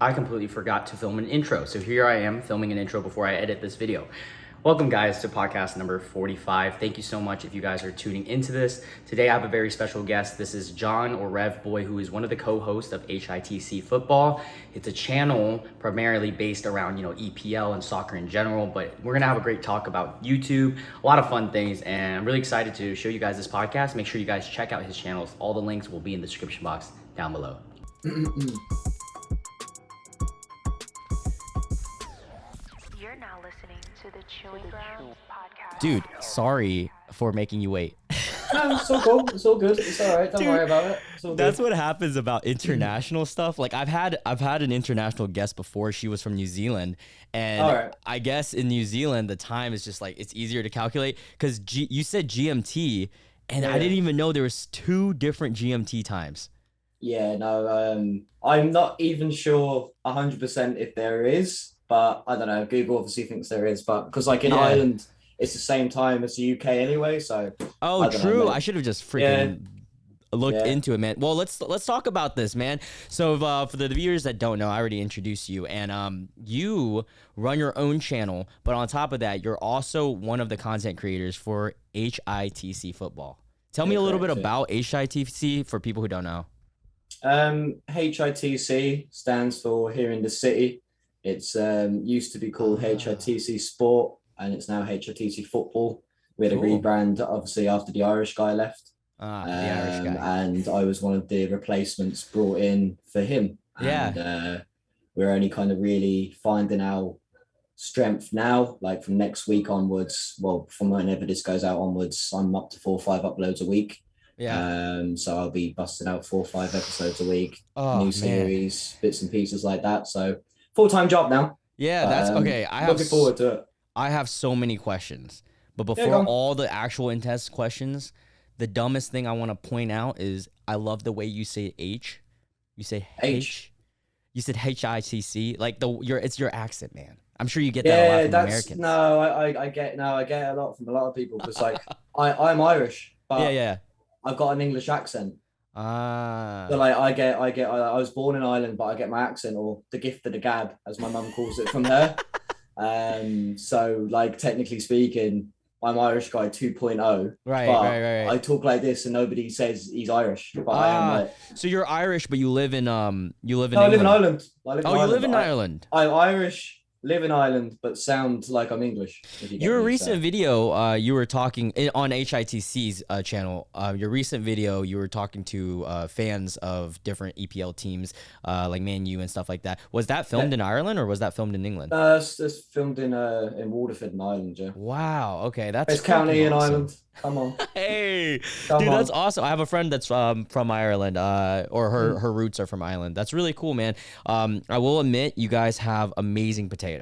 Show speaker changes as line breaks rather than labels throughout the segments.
I completely forgot to film an intro. So here I am filming an intro before I edit this video. Welcome guys to podcast number 45. Thank you so much if you guys are tuning into this. Today I have a very special guest. This is John or RevBoiii, who is one of the co-hosts of HITC Football. It's a channel primarily based around, EPL and soccer in general, but we're gonna have a great talk about YouTube, a lot of fun things, and I'm really excited to show you guys this podcast. Make sure you guys check out his channels. All the links will be in the description box down below.
You're now listening to the Chewing Grounds podcast.
Dude, sorry for making you wait.
No, it's all cool. It's all good. It's all right. Don't worry about it. It's all
That's
good.
what happens about international stuff. Like I've had an international guest before. She was from New Zealand, and
Alright.
I guess in New Zealand the time is just like it's easier to calculate because you said GMT, and I
Yeah.
didn't even know there was two different GMT times.
Yeah, no, I'm not even sure 100% if there is, but I don't know. Google obviously thinks there is, but because like in
Yeah.
Ireland, it's the same time as the UK anyway, so
Oh,
I don't know,
true.
man.
I should have just freaking looked
Yeah.
into it, man. Well, let's talk about this, man. So, for the viewers that don't know, I already introduced you, and you run your own channel, but on top of that, you're also one of the content creators for HITC Football. Tell me
Yeah,
a little bit
correct, yeah.
about HITC for people who don't know.
HITC stands for here in the city. It's used to be called
Ah.
HITC Sport, and it's now HITC Football. We had a
Cool.
rebrand obviously after the Irish guy left.
The Irish guy.
And I was one of the replacements brought in for him.
Yeah.
And we're only kind of really finding our strength now, like from next week onwards. Well, from whenever this goes out onwards, I'm up to 4 or 5 uploads a week.
Yeah.
So I'll be busting out 4 or 5 episodes a week,
Oh,
new
man.
series, bits and pieces like that. So full-time job now.
Yeah, that's okay.
Looking forward to it.
I have so many questions, but
go
before
on.
all the actual intense questions, the dumbest thing I want to point out is I love the way you say H. You say H. You said HITC. Like it's your accent, man. I'm sure you get that a lot
Yeah,
from
that's
Americans.
no, I get a lot from a lot of people because like I'm Irish, but
Yeah.
I've got an English accent.
Ah.
So like I was born in Ireland, but I get my accent or the gift of the gab, as my mum calls it, from her. So like technically speaking, I'm Irish guy 2.0.
Right,
but
right.
I talk like this and nobody says he's Irish. But I am like
So you're Irish, but you live in
no, I
England.
live in Ireland.
You live in
but
Ireland.
I'm Irish, live in Ireland, but sound like I'm English. If you get
Your
me,
recent
so.
video, you were talking on HITC's channel. Your recent video, you were talking to fans of different EPL teams, like Man U and stuff like that. Was that filmed in Ireland or was that filmed in England?
It's filmed in Waterford in Ireland, yeah.
Wow. Okay, that's
Best county in
fucking awesome.
Ireland. Come on.
Hey,
Come
dude,
on.
that's awesome. I have a friend that's from Ireland, or her roots are from Ireland. That's really cool, man. I will admit, you guys have amazing potatoes.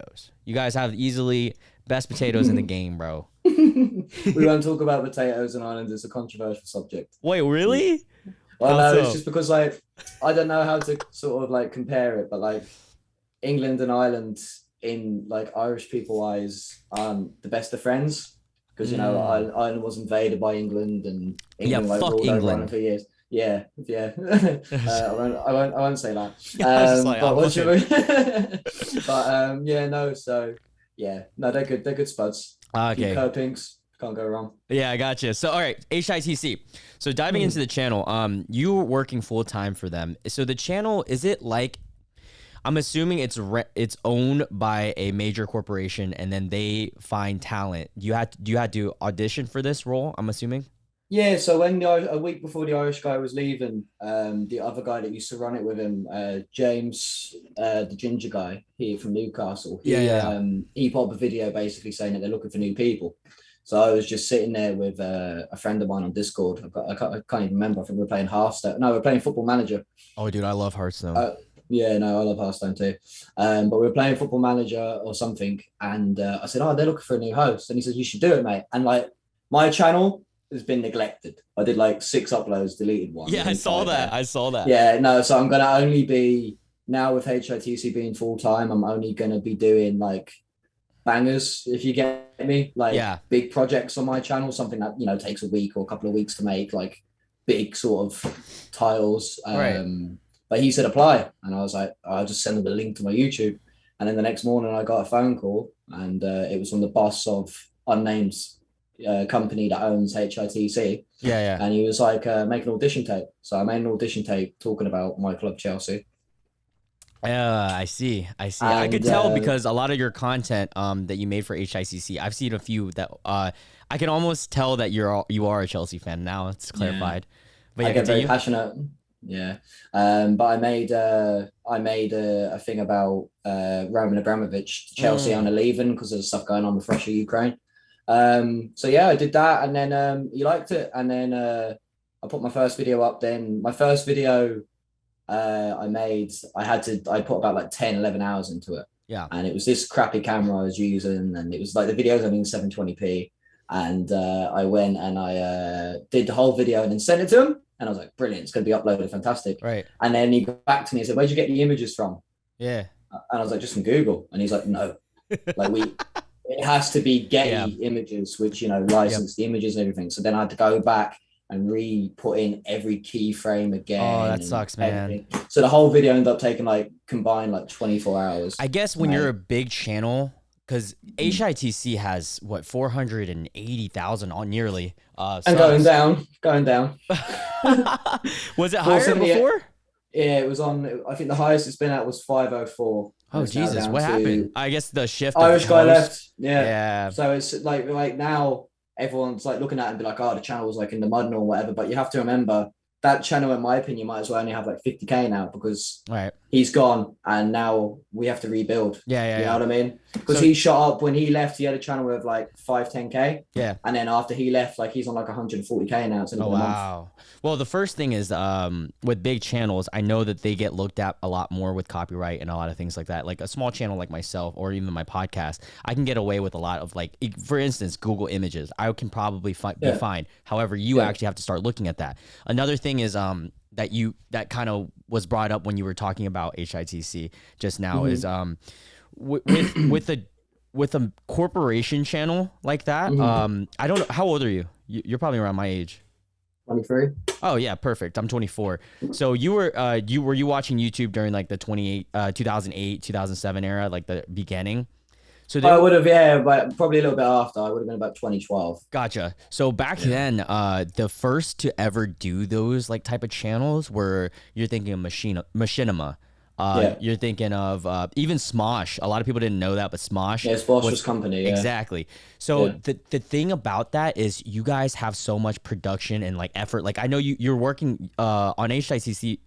You guys have easily best potatoes in the game, bro.
We won't talk about potatoes in Ireland. It's a controversial subject.
Wait, really?
Well,
How
no,
so?
it's just because like I don't know how to sort of like compare it, but like England and Ireland in like Irish people eyes aren't the best of friends because Ireland was invaded by England and England
fuck
ruled over
England.
Ireland for years. Yeah. I won't say that.
I was just like,
But
I'm
what should
looking-
we? But yeah, no. So yeah, no, they're good. They're good spuds.
Okay.
Keep pinks. Can't go wrong.
Yeah, I got you. So, all right, HITC. So, diving into the channel, you were working full time for them. So, the channel, is it like? I'm assuming it's owned by a major corporation, and then they find talent. You had to audition for this role, I'm assuming.
Yeah, so when a week before the Irish guy was leaving, the other guy that used to run it with him, James, the ginger guy here from Newcastle, he put up a video basically saying that they're looking for new people. So I was just sitting there with a friend of mine on Discord. I can't even remember. I think we were playing Hearthstone. No, we were playing Football Manager.
Oh, dude, I love Hearthstone.
Yeah, no, I love Hearthstone too. But we were playing Football Manager or something, and I said, "Oh, they're looking for a new host," and he said, "You should do it, mate." And like my channel has been neglected. I did like 6 uploads, deleted one.
Yeah, I saw that.
Yeah, no, so I'm gonna only be now with HITC being full time. I'm only gonna be doing like bangers, if you get me, like big projects on my channel, something that takes a week or a couple of weeks to make, like big sort of tiles.
Right.
But he said apply, and I was like, I'll just send him the link to my YouTube. And then the next morning, I got a phone call, and it was from the boss of unnamed company that owns HITC.
Yeah.
And he was like, make an audition tape. So I made an audition tape talking about my club, Chelsea.
I see. I could
And,
tell because a lot of your content that you made for HICC, I've seen a few that I can almost tell that you are a Chelsea fan now. It's clarified. But
I get very passionate. Yeah. But I made a thing about Roman Abramovich, Chelsea owner leaving because of the stuff going on with Russia, Ukraine. So yeah, I did that, and then he liked it, and then I put my first video up. Then my first video I put about like 10-11 hours into it.
Yeah.
And it was this crappy camera I was using, and it was like the videos only in 720p. And I went and I did the whole video and then sent it to him. And I was like, brilliant, it's going to be uploaded, fantastic.
Right.
And then he got back to me and said, where'd you get the images from?
Yeah.
And I was like, just from Google. And he's like, no, it has to be Getty images, which, license the images and everything. So then I had to go back and re-put in every keyframe again.
Oh, that sucks, man.
So the whole video ended up taking combined 24 hours.
I guess when you're a big channel, because HITC has 480,000 on nearly.
And going down.
Was it higher before?
Yeah, it was on. I think the highest it's been at was 504.
Oh Jesus, what happened? I guess the shift.
Irish guy left. Yeah.
Yeah.
So it's like now everyone's looking at it and be like, oh, the channel's in the mud or whatever. But you have to remember that channel, in my opinion, might as well only have 50K now because he's gone and now we have to rebuild.
Yeah.
You know what I mean? Because he shot up when he left, he had a channel with 5-10K.
Yeah.
And then after he left, he's on 140K now. It's
oh, wow. Well, the first thing is with big channels, I know that they get looked at a lot more with copyright and a lot of things like that. Like a small channel like myself or even my podcast, I can get away with a lot of for instance, Google Images. I can probably be fine. However, you actually have to start looking at that. Another thing is that kind of was brought up when you were talking about HITC just now is with a corporation channel like that. I don't know, how old are you? You're probably around my age.
23.
Oh yeah, perfect. I'm 24. So you were watching YouTube during the 2008 2007 era, the beginning? So
I would have, but probably a little bit after. I would have been about 2012.
Gotcha. So back then, the first to ever do those type of channels were, you're thinking of Machinima. You're thinking of even Smosh. A lot of people didn't know that, but Smosh.
Yeah, Smosh was company. Yeah.
Exactly. So the thing about that is you guys have so much production and effort. I know you're working on HICC.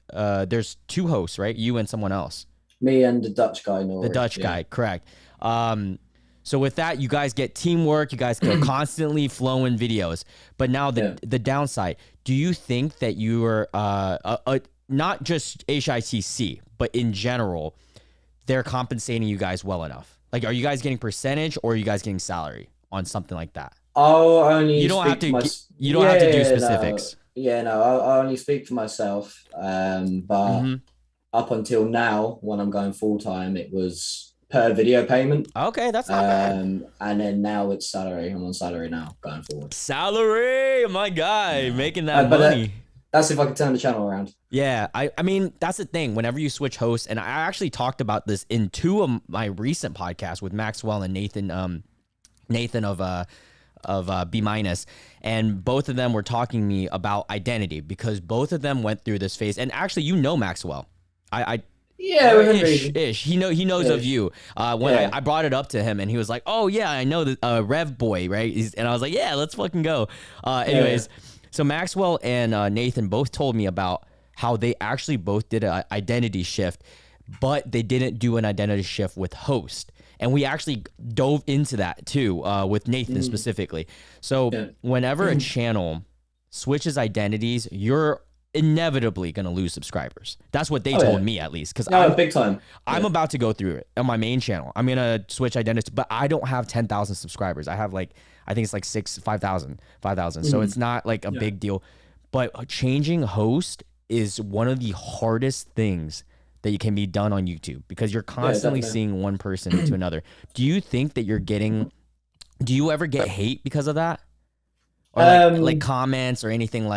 There's two hosts, right? You and someone else.
Me and the Dutch guy.
The Dutch guy, correct. So with that, you guys get teamwork. You guys go constantly flowing videos. But now the downside. Do you think that you are not just HITC, but in general, they're compensating you guys well enough? Are you guys getting percentage or are you guys getting salary on something like that?
You
don't have to do specifics.
I'll only speak for myself. But up until now, when I'm going full time, it was per video payment.
Okay, that's not bad.
And then now it's salary. I'm on salary now going forward.
Salary, my guy, making that money.
That's if I could turn the channel around.
Yeah, I mean, that's the thing. Whenever you switch hosts, and I actually talked about this in two of my recent podcasts with Maxwell and Nathan of B-, and both of them were talking to me about identity because both of them went through this phase. And actually, Maxwell. Ish. He knows of you. When I brought it up to him, and he was like, "Oh yeah, I know the RevBoiii, right?" And I was like, "Yeah, let's fucking go." Anyways, so Maxwell and Nathan both told me about how they actually both did an identity shift, but they didn't do an identity shift with host. And we actually dove into that too, with Nathan specifically. So whenever a channel switches identities, you're inevitably going to lose subscribers. That's what they told me, at least. Because
big time.
I'm about to go through it on my main channel. I'm going to switch identities, but I don't have 10,000 subscribers. I have I think it's 5,000. So it's not a big deal. But changing host is one of the hardest things that you can be done on YouTube because you're constantly seeing one person to another. Do you think that do you ever get hate because of that? Or comments or anything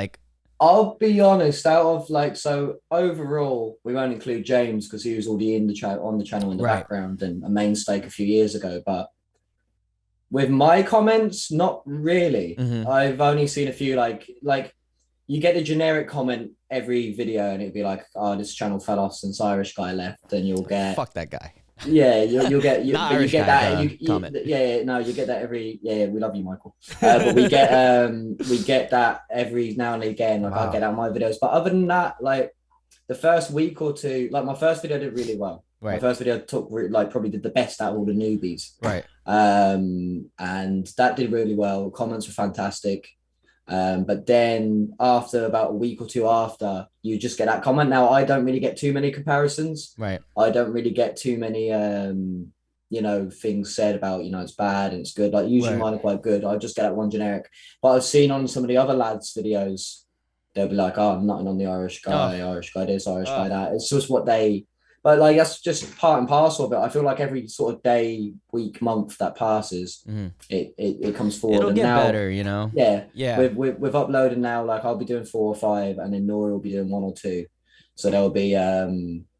I'll be honest, out of like, so overall, we won't include James because he was already in the on the channel in the
Right.
background and a main stake a few years ago. But with my comments, not really.
Mhm.
I've only seen a few like you get a generic comment every video and it'd be like, oh, this channel fell off since Irish guy left, and you'll get
Fuck that guy.
yeah, you'll get
Not
but you
Irish
get
guy,
that
the comment.
yeah, no, you get that every we love you, Michael. But we get that every now and again. Like I
Wow.
get out my videos, but other than that, like the first week or two, like my first video did really well. My
Right.
first video like probably did the best out of all the newbies.
Right.
And that did really well. Comments were fantastic. But then after about a week or two after, you just get that comment. Now I don't really get too many comparisons.
Right.
I don't really get too many things said about, it's bad and it's good. Like usually
Right.
mine are quite good. I just get that one generic. But I've seen on some of the other lads' videos, they'll be like, oh, I'm nothing on the Irish guy, Irish guy this, Irish guy that. It's just what they but like that's just part and parcel of it. I feel like every sort of day, week, month that passes,
Mhm.
it comes forward.
It'll
and
get
now,
better, you know.
yeah,
Yeah.
We've uploaded now. Like I'll be doing 4 or 5, and then Nora will be doing 1 or 2. So there'll be at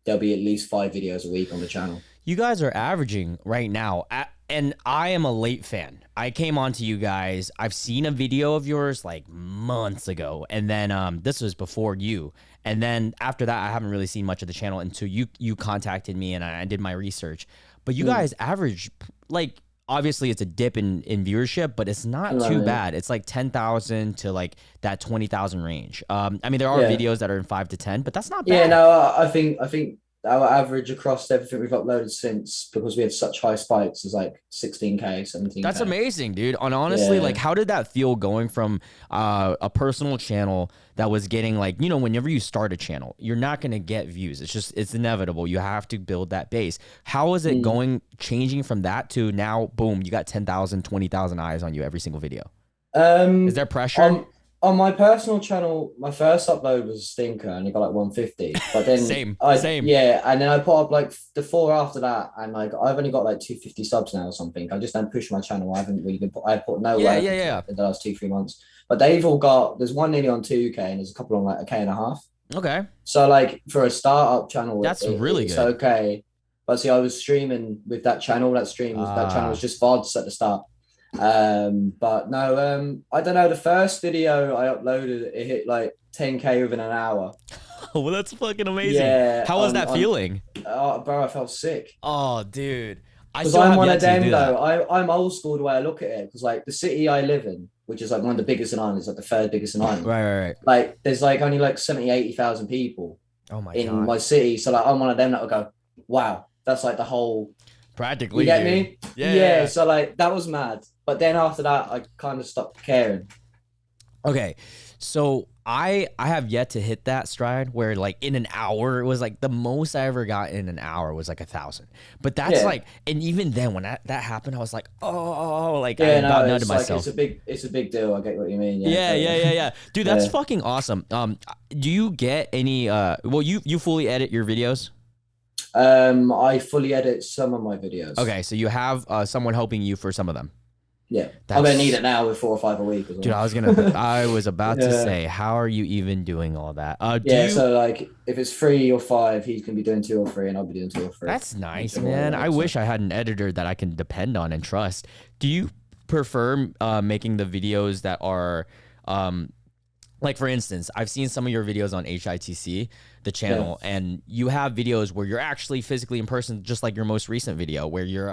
least 5 videos a week on the channel.
You guys are averaging right now, and I am a late fan. I came on to you guys. I've seen a video of yours like months ago, and then this was before you. And then after that, I haven't really seen much of the channel until you contacted me and I did my research. But you guys average, like, obviously it's a dip in viewership, but it's not too bad. It's like 10,000 to like that 20,000 range. I mean, there are videos that are in 5 to 10, but that's not bad.
Yeah, no, I think our average across everything we've uploaded since, because we had such high spikes, is like 16K, 17K.
That's amazing, dude. And honestly, like, how did that feel going from a personal channel that was getting like, whenever you start a channel, you're not going to get views. It's inevitable. You have to build that base. How is it changing from that to now, boom, you got 10,000, 20,000 eyes on you every single video? Is there pressure?
On my personal channel, my first upload was a stinker and it got like 150. But then
same.
Yeah, and then I put up like the 4 after that, and like I've only got like 250 subs now or something. I just don't push my channel. I haven't really I put no work into it in the last 2-3 months. But they've all got, there's one nearly on 2K and there's a couple on like 1.5K.
Okay.
So like for a startup channel,
that's really good.
It's okay. But see, I was streaming with that channel. That channel was just VODs at the start. But no, I don't know. The first video I uploaded, it hit like 10K within an hour.
Well, that's fucking amazing.
Yeah.
How was that feeling?
Bro, I felt sick.
Oh, dude.
Because I'm one of them though. I'm old school the way I look at it. Because like the city I live in, which is like one of the biggest in Ireland, is like the 3rd biggest in Ireland.
Right.
Like there's like only like 70,000-80,000 people in my city. So like I'm one of them that will go, wow, that's like the whole.
Practically.
You get me?
Yeah.
So like that was mad. But then after that, I kind of stopped caring.
Okay, so I have yet to hit that stride where like in an hour, it was like the most I ever got in an hour was like 1,000. But that's like, and even then when that happened, I was like, oh, like I about nutted myself.
It's a big deal. I get what you mean.
Yeah. Dude, that's fucking awesome. Do you get any? Well, you fully edit your videos?
I fully edit some of my videos.
Okay, so you have someone helping you for some of them.
Yeah, I'm gonna need it now with 4 or 5 a week. As well.
Dude, I was about to say, how are you even doing all that?
So like if it's 3 or 5, he's gonna be doing 2 or 3, and I'll be doing 2 or 3.
That's nice, man. I wish I had an editor that I can depend on and trust. Do you prefer making the videos that are like, for instance, I've seen some of your videos on HITC, the channel, and you have videos where you're actually physically in person, just like your most recent video, where you're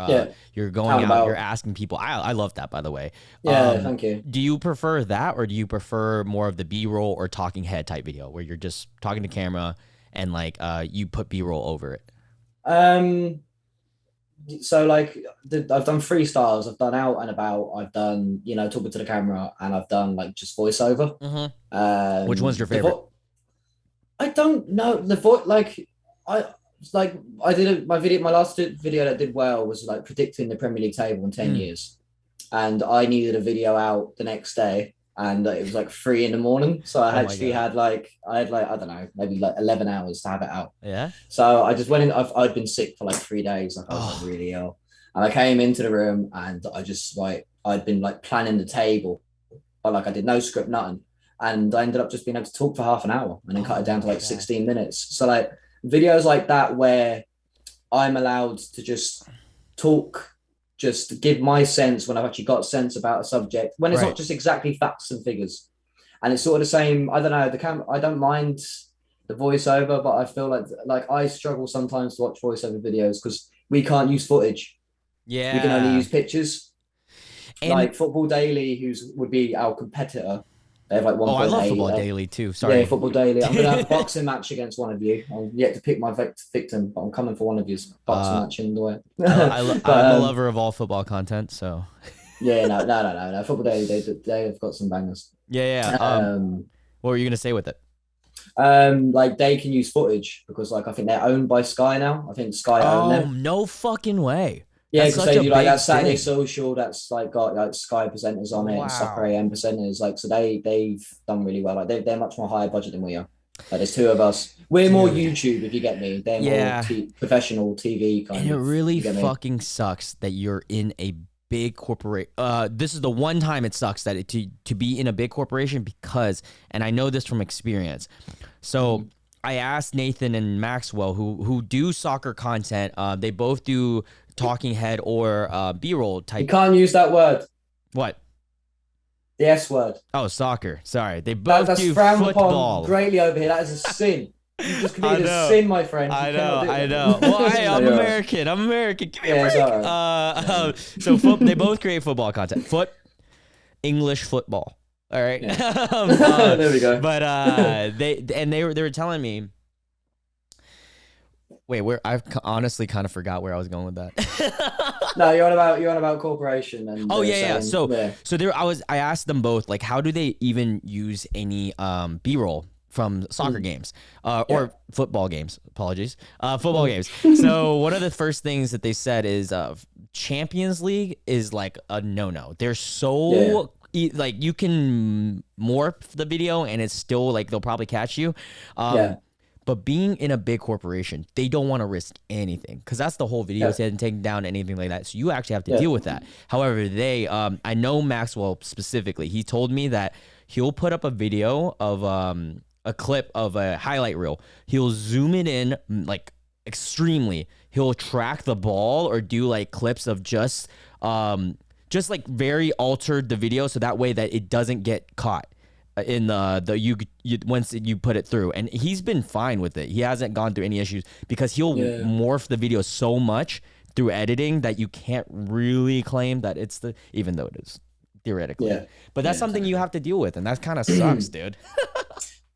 going out, you're asking people. I love that, by the way.
Yeah, thank you.
Do you prefer that, or do you prefer more of the B-roll or talking head type video, where you're just talking to camera and like you put B-roll over it?
So like I've done freestyles, I've done out and about, I've done talking to the camera, and I've done like just voiceover.
Which one's your favorite?
I don't know. The voice, I did my last video that did well was like predicting the Premier League table in 10 years, and I needed a video out the next day, and it was like 3 a.m. So I actually had I don't know, maybe like 11 hours to have it out.
Yeah.
So I just went in. I'd been sick for like 3 days. Like I was like, really ill, and I came into the room and I just I'd been like planning the table, but like I did no script, nothing. and I ended up just being able to talk for half an hour and then cut it down to like 16 minutes. So like videos like that where I'm allowed to just talk, just give my sense when I've actually got sense about a subject, when it's not just exactly facts and figures. And it's sort of the same. I don't know. I don't mind the voiceover, but I feel like I struggle sometimes to watch voiceover videos because we can't use footage.
Yeah,
we can only use pictures.
And
like Football Daily, would be our competitor. They have like 1.8.
I love Football Daily too. Sorry.
Yeah, Football Daily. I'm gonna have a boxing match against one of you. I'm yet to pick my victim, but I'm coming for one of you's boxing match in the way.
I'm a lover of all football content, so.
Yeah, no. Football Daily, they have got some bangers.
Yeah. What were you gonna say with it?
Like they can use footage because like I think they're owned by Sky now. I think Sky own them.
No fucking way.
Yeah, because they do like that Saturday Social. That's like got like Sky presenters on it, and Soccer AM presenters. Like so, they've done really well. Like they're much more higher budget than we are. Like there's two of us. We're more YouTube, if you get me. They're more professional TV kind of.
And it really fucking sucks that you're in a big corporate. This is the one time it sucks that to be in a big corporation because, and I know this from experience. So I asked Nathan and Maxwell who do soccer content. They both do talking head or B-roll type.
You can't use that word.
What?
The S word.
Oh, soccer. Sorry. They both
that's
do
frowned
football.
Upon greatly over here. That is a sin. You just committed a sin, my friend.
I know. Well, hey, I'm American. Give me a break.
Right.
So they both create football content. English football. All right. Yeah.
There we go.
But they were telling me. Wait, I honestly kind of forgot where I was going with that.
No, you're on about corporation and
yeah. So there I asked them both like how do they even use any B-roll from soccer games or football games. Apologies. Football games. So one of the first things that they said is Champions League is like a no-no. They're so like you can morph the video and it's still like they'll probably catch you. But being in a big corporation, they don't want to risk anything because that's the whole video. They hadn't taken down anything like that. So you actually have to deal with that. However, I know Maxwell specifically. He told me that he'll put up a video of a clip of a highlight reel. He'll zoom it in like extremely. He'll track the ball or do like clips of just like very altered the video so that way that it doesn't get caught in once you put it through. And he's been fine with it. He hasn't gone through any issues because he'll morph the video so much through editing that you can't really claim that it's even though it is theoretically. But that's something you have to deal with, and that kind of sucks, dude.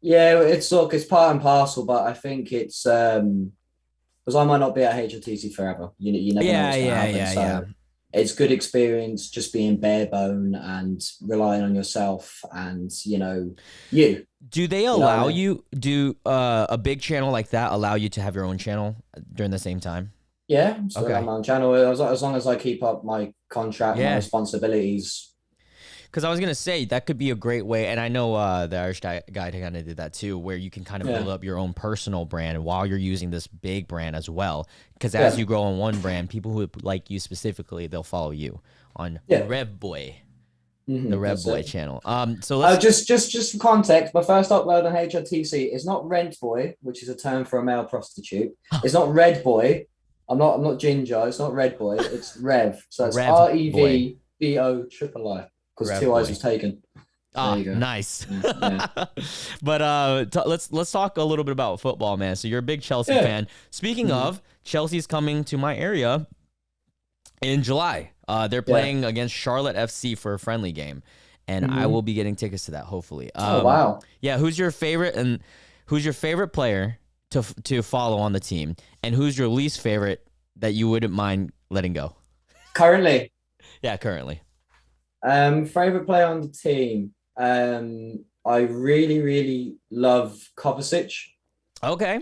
Yeah, it's part and parcel, but I think it's because I might not be at HITC forever. You never know what's going to happen. So it's good experience just being bare bone and relying on yourself and Do they allow
you a big channel like that allow you to have your own channel during the same time?
Yeah, so okay. My own channel as long as I keep up my contract, my responsibilities.
Because I was going to say, that could be a great way, and I know the Irish guy kind of did that too, where you can kind of build up your own personal brand while you're using this big brand as well. Because as you grow on one brand, people who like you specifically, they'll follow you on RevBoiii, the RevBoiii channel. So let's
just for context, my first upload on HITC is not RentBoy, which is a term for a male prostitute. It's not RedBoy. I'm not ginger. It's not RedBoiii. It's Rev. So it's RevBoiii. Because 2 eyes was taken.
Nice. But let's talk a little bit about football, man. So you're a big Chelsea fan. Speaking of, Chelsea's coming to my area in July. They're playing against Charlotte FC for a friendly game, and I will be getting tickets to that hopefully.
Oh wow!
Yeah, who's your favorite player to follow on the team, and who's your least favorite that you wouldn't mind letting go?
Currently.
Favorite
player on the team. I really, really love Pulisic.
Okay.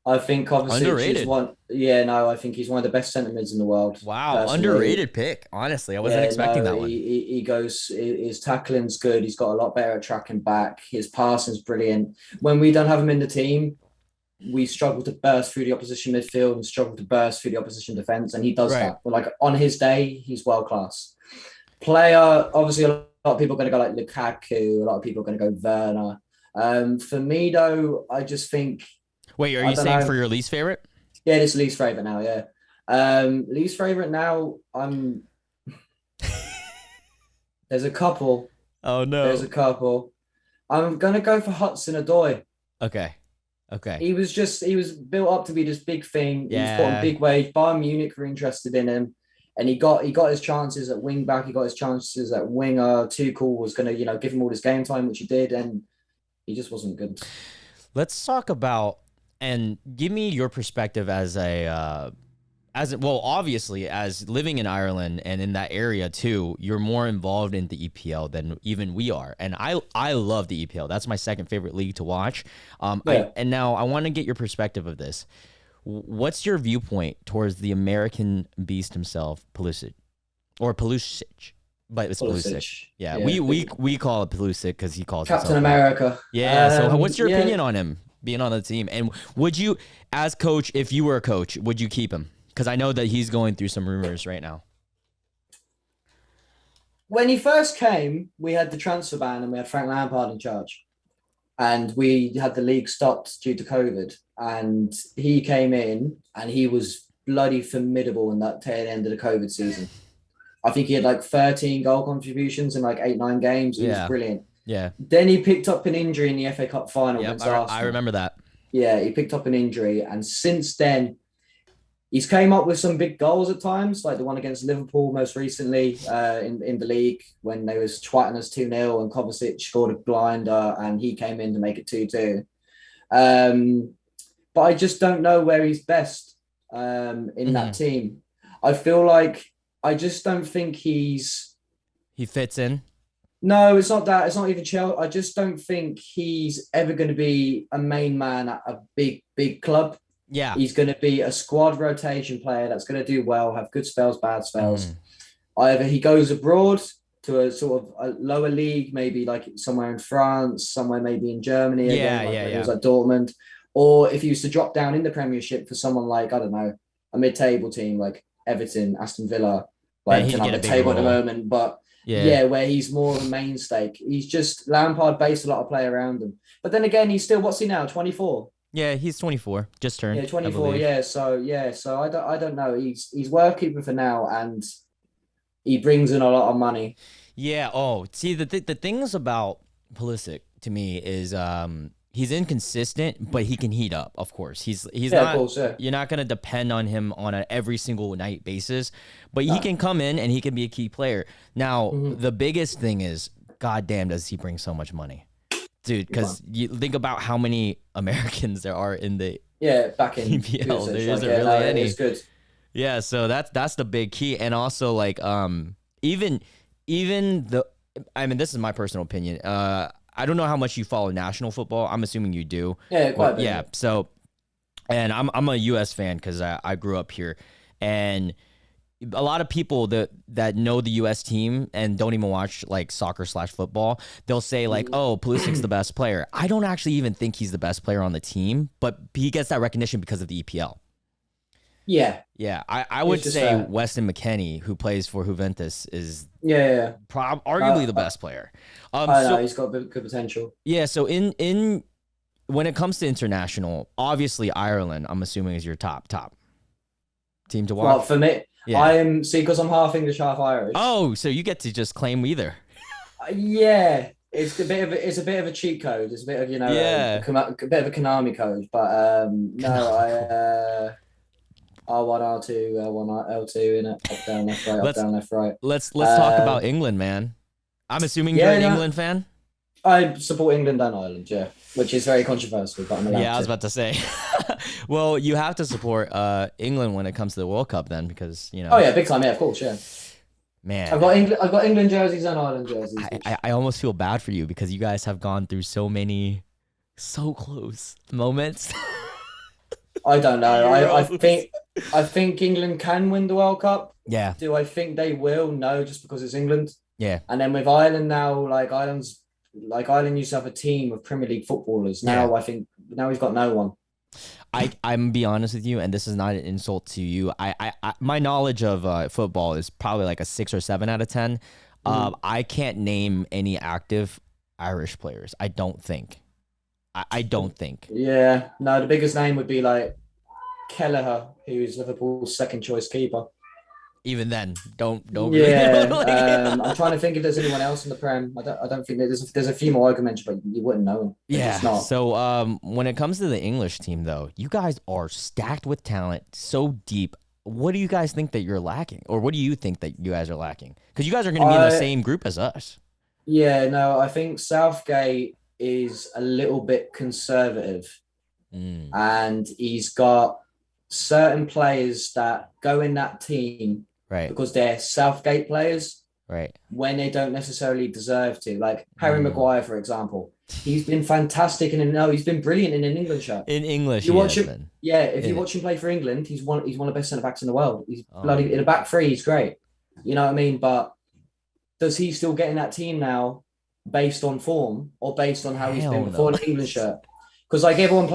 I think Pulisic
underrated.
Is one. Yeah, no, I think he's one of the best centre mids in the world.
Wow, personally. Underrated pick. Honestly, I wasn't expecting that one.
He goes. His tackling's good. He's got a lot better at tracking back. His passing's brilliant. When we don't have him in the team, we struggle to burst through the opposition midfield and struggle to burst through the opposition defence, and he does that. But like on his day, he's world class. Player, obviously, a lot lot of people are going to go like Lukaku. A lot of people are going to go Werner. For me though, I just think.
Wait, are
I
you
don't
saying
know.
for your least favorite?
Yeah, this least favorite now. Yeah, least favorite now. There's a couple.
Oh
There's
no.
a couple. I'm gonna go for Hudson-Odoi.
Okay. Okay.
He was built up to be this big thing. He was put on
Yeah.
big wage. Bayern Munich were interested in him, and he got his chances at wing back. He got his chances at winger. Tuchel was gonna give him all his game time, which he did, and he just wasn't good.
Let's talk about and give me your perspective as well, obviously, as living in Ireland and in that area too, you're more involved in the EPL than even we are. And I love the EPL. That's my second favorite league to watch.
Yeah.
And now I want to get your perspective of this. What's your viewpoint towards the American beast himself, Pulisic? Or Pulisic. But it's Pulisic. Yeah, we call it Pulisic because he calls
Captain
himself
America.
Yeah. So what's your opinion on him being on the team? And would you, as coach, if you were a coach, would you keep him? Because I know that he's going through some rumors right now.
When he first came, we had the transfer ban and we had Frank Lampard in charge. And we had the league stopped due to COVID. And he came in and he was bloody formidable in that tail end of the COVID season. I think he had like 13 goal contributions in like 8-9 games. He was brilliant.
Yeah.
Then he picked up an injury in the FA Cup final against Arsenal.
I remember that.
Yeah, he picked up an injury. And since then, he's came up with some big goals at times, like the one against Liverpool most recently in the league when they was twatting us 2-0 and Kovacic scored a blinder and he came in to make it 2-2. But I just don't know where he's best in that team. I feel like I just don't think he
fits in.
No, it's not that. It's not even Chelsea. I just don't think he's ever going to be a main man at a big club.
Yeah.
He's going to be a squad rotation player that's going to do well, have good spells, bad spells. Either he goes abroad to a sort of a lower league, maybe like somewhere in France, somewhere maybe in Germany. It was like Dortmund. Or if he used to drop down in the Premiership for someone like, I don't know, a mid-table team like Everton, Aston Villa, like on the table at the moment. But where he's more of a mainstay. He's just Lampard based a lot of play around him. But then again, he's still, what's he now, 24?
Yeah, he's 24, just turned.
Yeah, 24. Yeah, so I don't know. He's working for now, and he brings in a lot of money.
Yeah. Oh, see, the things about Pulisic to me is he's inconsistent, but he can heat up. Of course, he's not. Of course, You're not gonna depend on him on an every single night basis, but he can come in and he can be a key player. Now, the biggest thing is, goddamn, does he bring so much money? Dude, because you think about how many Americans there are in the
back in
EPL. There isn't really any.
It's good.
Yeah, so that's the big key, and also like even the. I mean, this is my personal opinion. I don't know how much you follow national football. I'm assuming you do.
Yeah, quite a bit.
Yeah. So, and I'm a U.S. fan because I grew up here, and a lot of people that know the U.S. team and don't even watch like soccer/football, they'll say like, "Oh, Pulisic's the best player." I don't actually even think he's the best player on the team, but he gets that recognition because of the EPL.
Yeah.
Yeah, I would say Weston McKennie, who plays for Juventus, is arguably the best player.
I know, he's got good potential.
Yeah, so in when it comes to international, obviously Ireland, I'm assuming, is your top team to watch.
Well, for me, I'm because I'm half English, half Irish.
Oh, so you get to just claim either.
Yeah, it's a bit of a cheat code. It's a bit of a bit of a Konami code. But no, R1, R2, L1, L2 in it. Up, down, left, right. Up, down, left, right.
Let's talk about England, man. I'm assuming you're an England fan.
I support England and Ireland, which is very controversial, but I'm allowed to.
I was about to say. Well, you have to support England when it comes to the World Cup, then, because you know.
Oh yeah, big time, of course,
Man,
I've got England jerseys and Ireland jerseys.
I almost feel bad for you because you guys have gone through so many, so close moments.
I don't know. I think England can win the World Cup.
Yeah.
Do I think they will? No, just because it's England.
Yeah.
And then with Ireland now, Ireland used to have a team of Premier League footballers. Now I think we've got no one.
I'm gonna be honest with you, and this is not an insult to you. I my knowledge of football is probably like a 6 or 7 out of 10. I can't name any active Irish players. I don't think. I don't think.
Yeah, no, the biggest name would be like Kelleher, who's Liverpool's second choice keeper.
Even then, don't really.
Yeah, I'm trying to think if there's anyone else in the Prem. I don't think there's a few more I could mention, but you wouldn't know them.
Yeah.
Not.
So when it comes to the English team, though, you guys are stacked with talent, so deep. What do you guys think that you're lacking, or what do you think that you guys are lacking? Because you guys are going to be in the same group as us.
Yeah, no, I think Southgate is a little bit conservative, and he's got certain players that go in that team.
Right.
Because they're Southgate players.
Right.
When they don't necessarily deserve to. Like Harry Maguire, for example. He's been fantastic he's been brilliant in an England shirt.
In English,
you watch him. Yeah, if you watch him play for England, he's one of the best centre backs in the world. He's bloody in a back three, he's great. You know what I mean? But does he still get in that team now based on form or based on how he's been before an England shirt? Because like everyone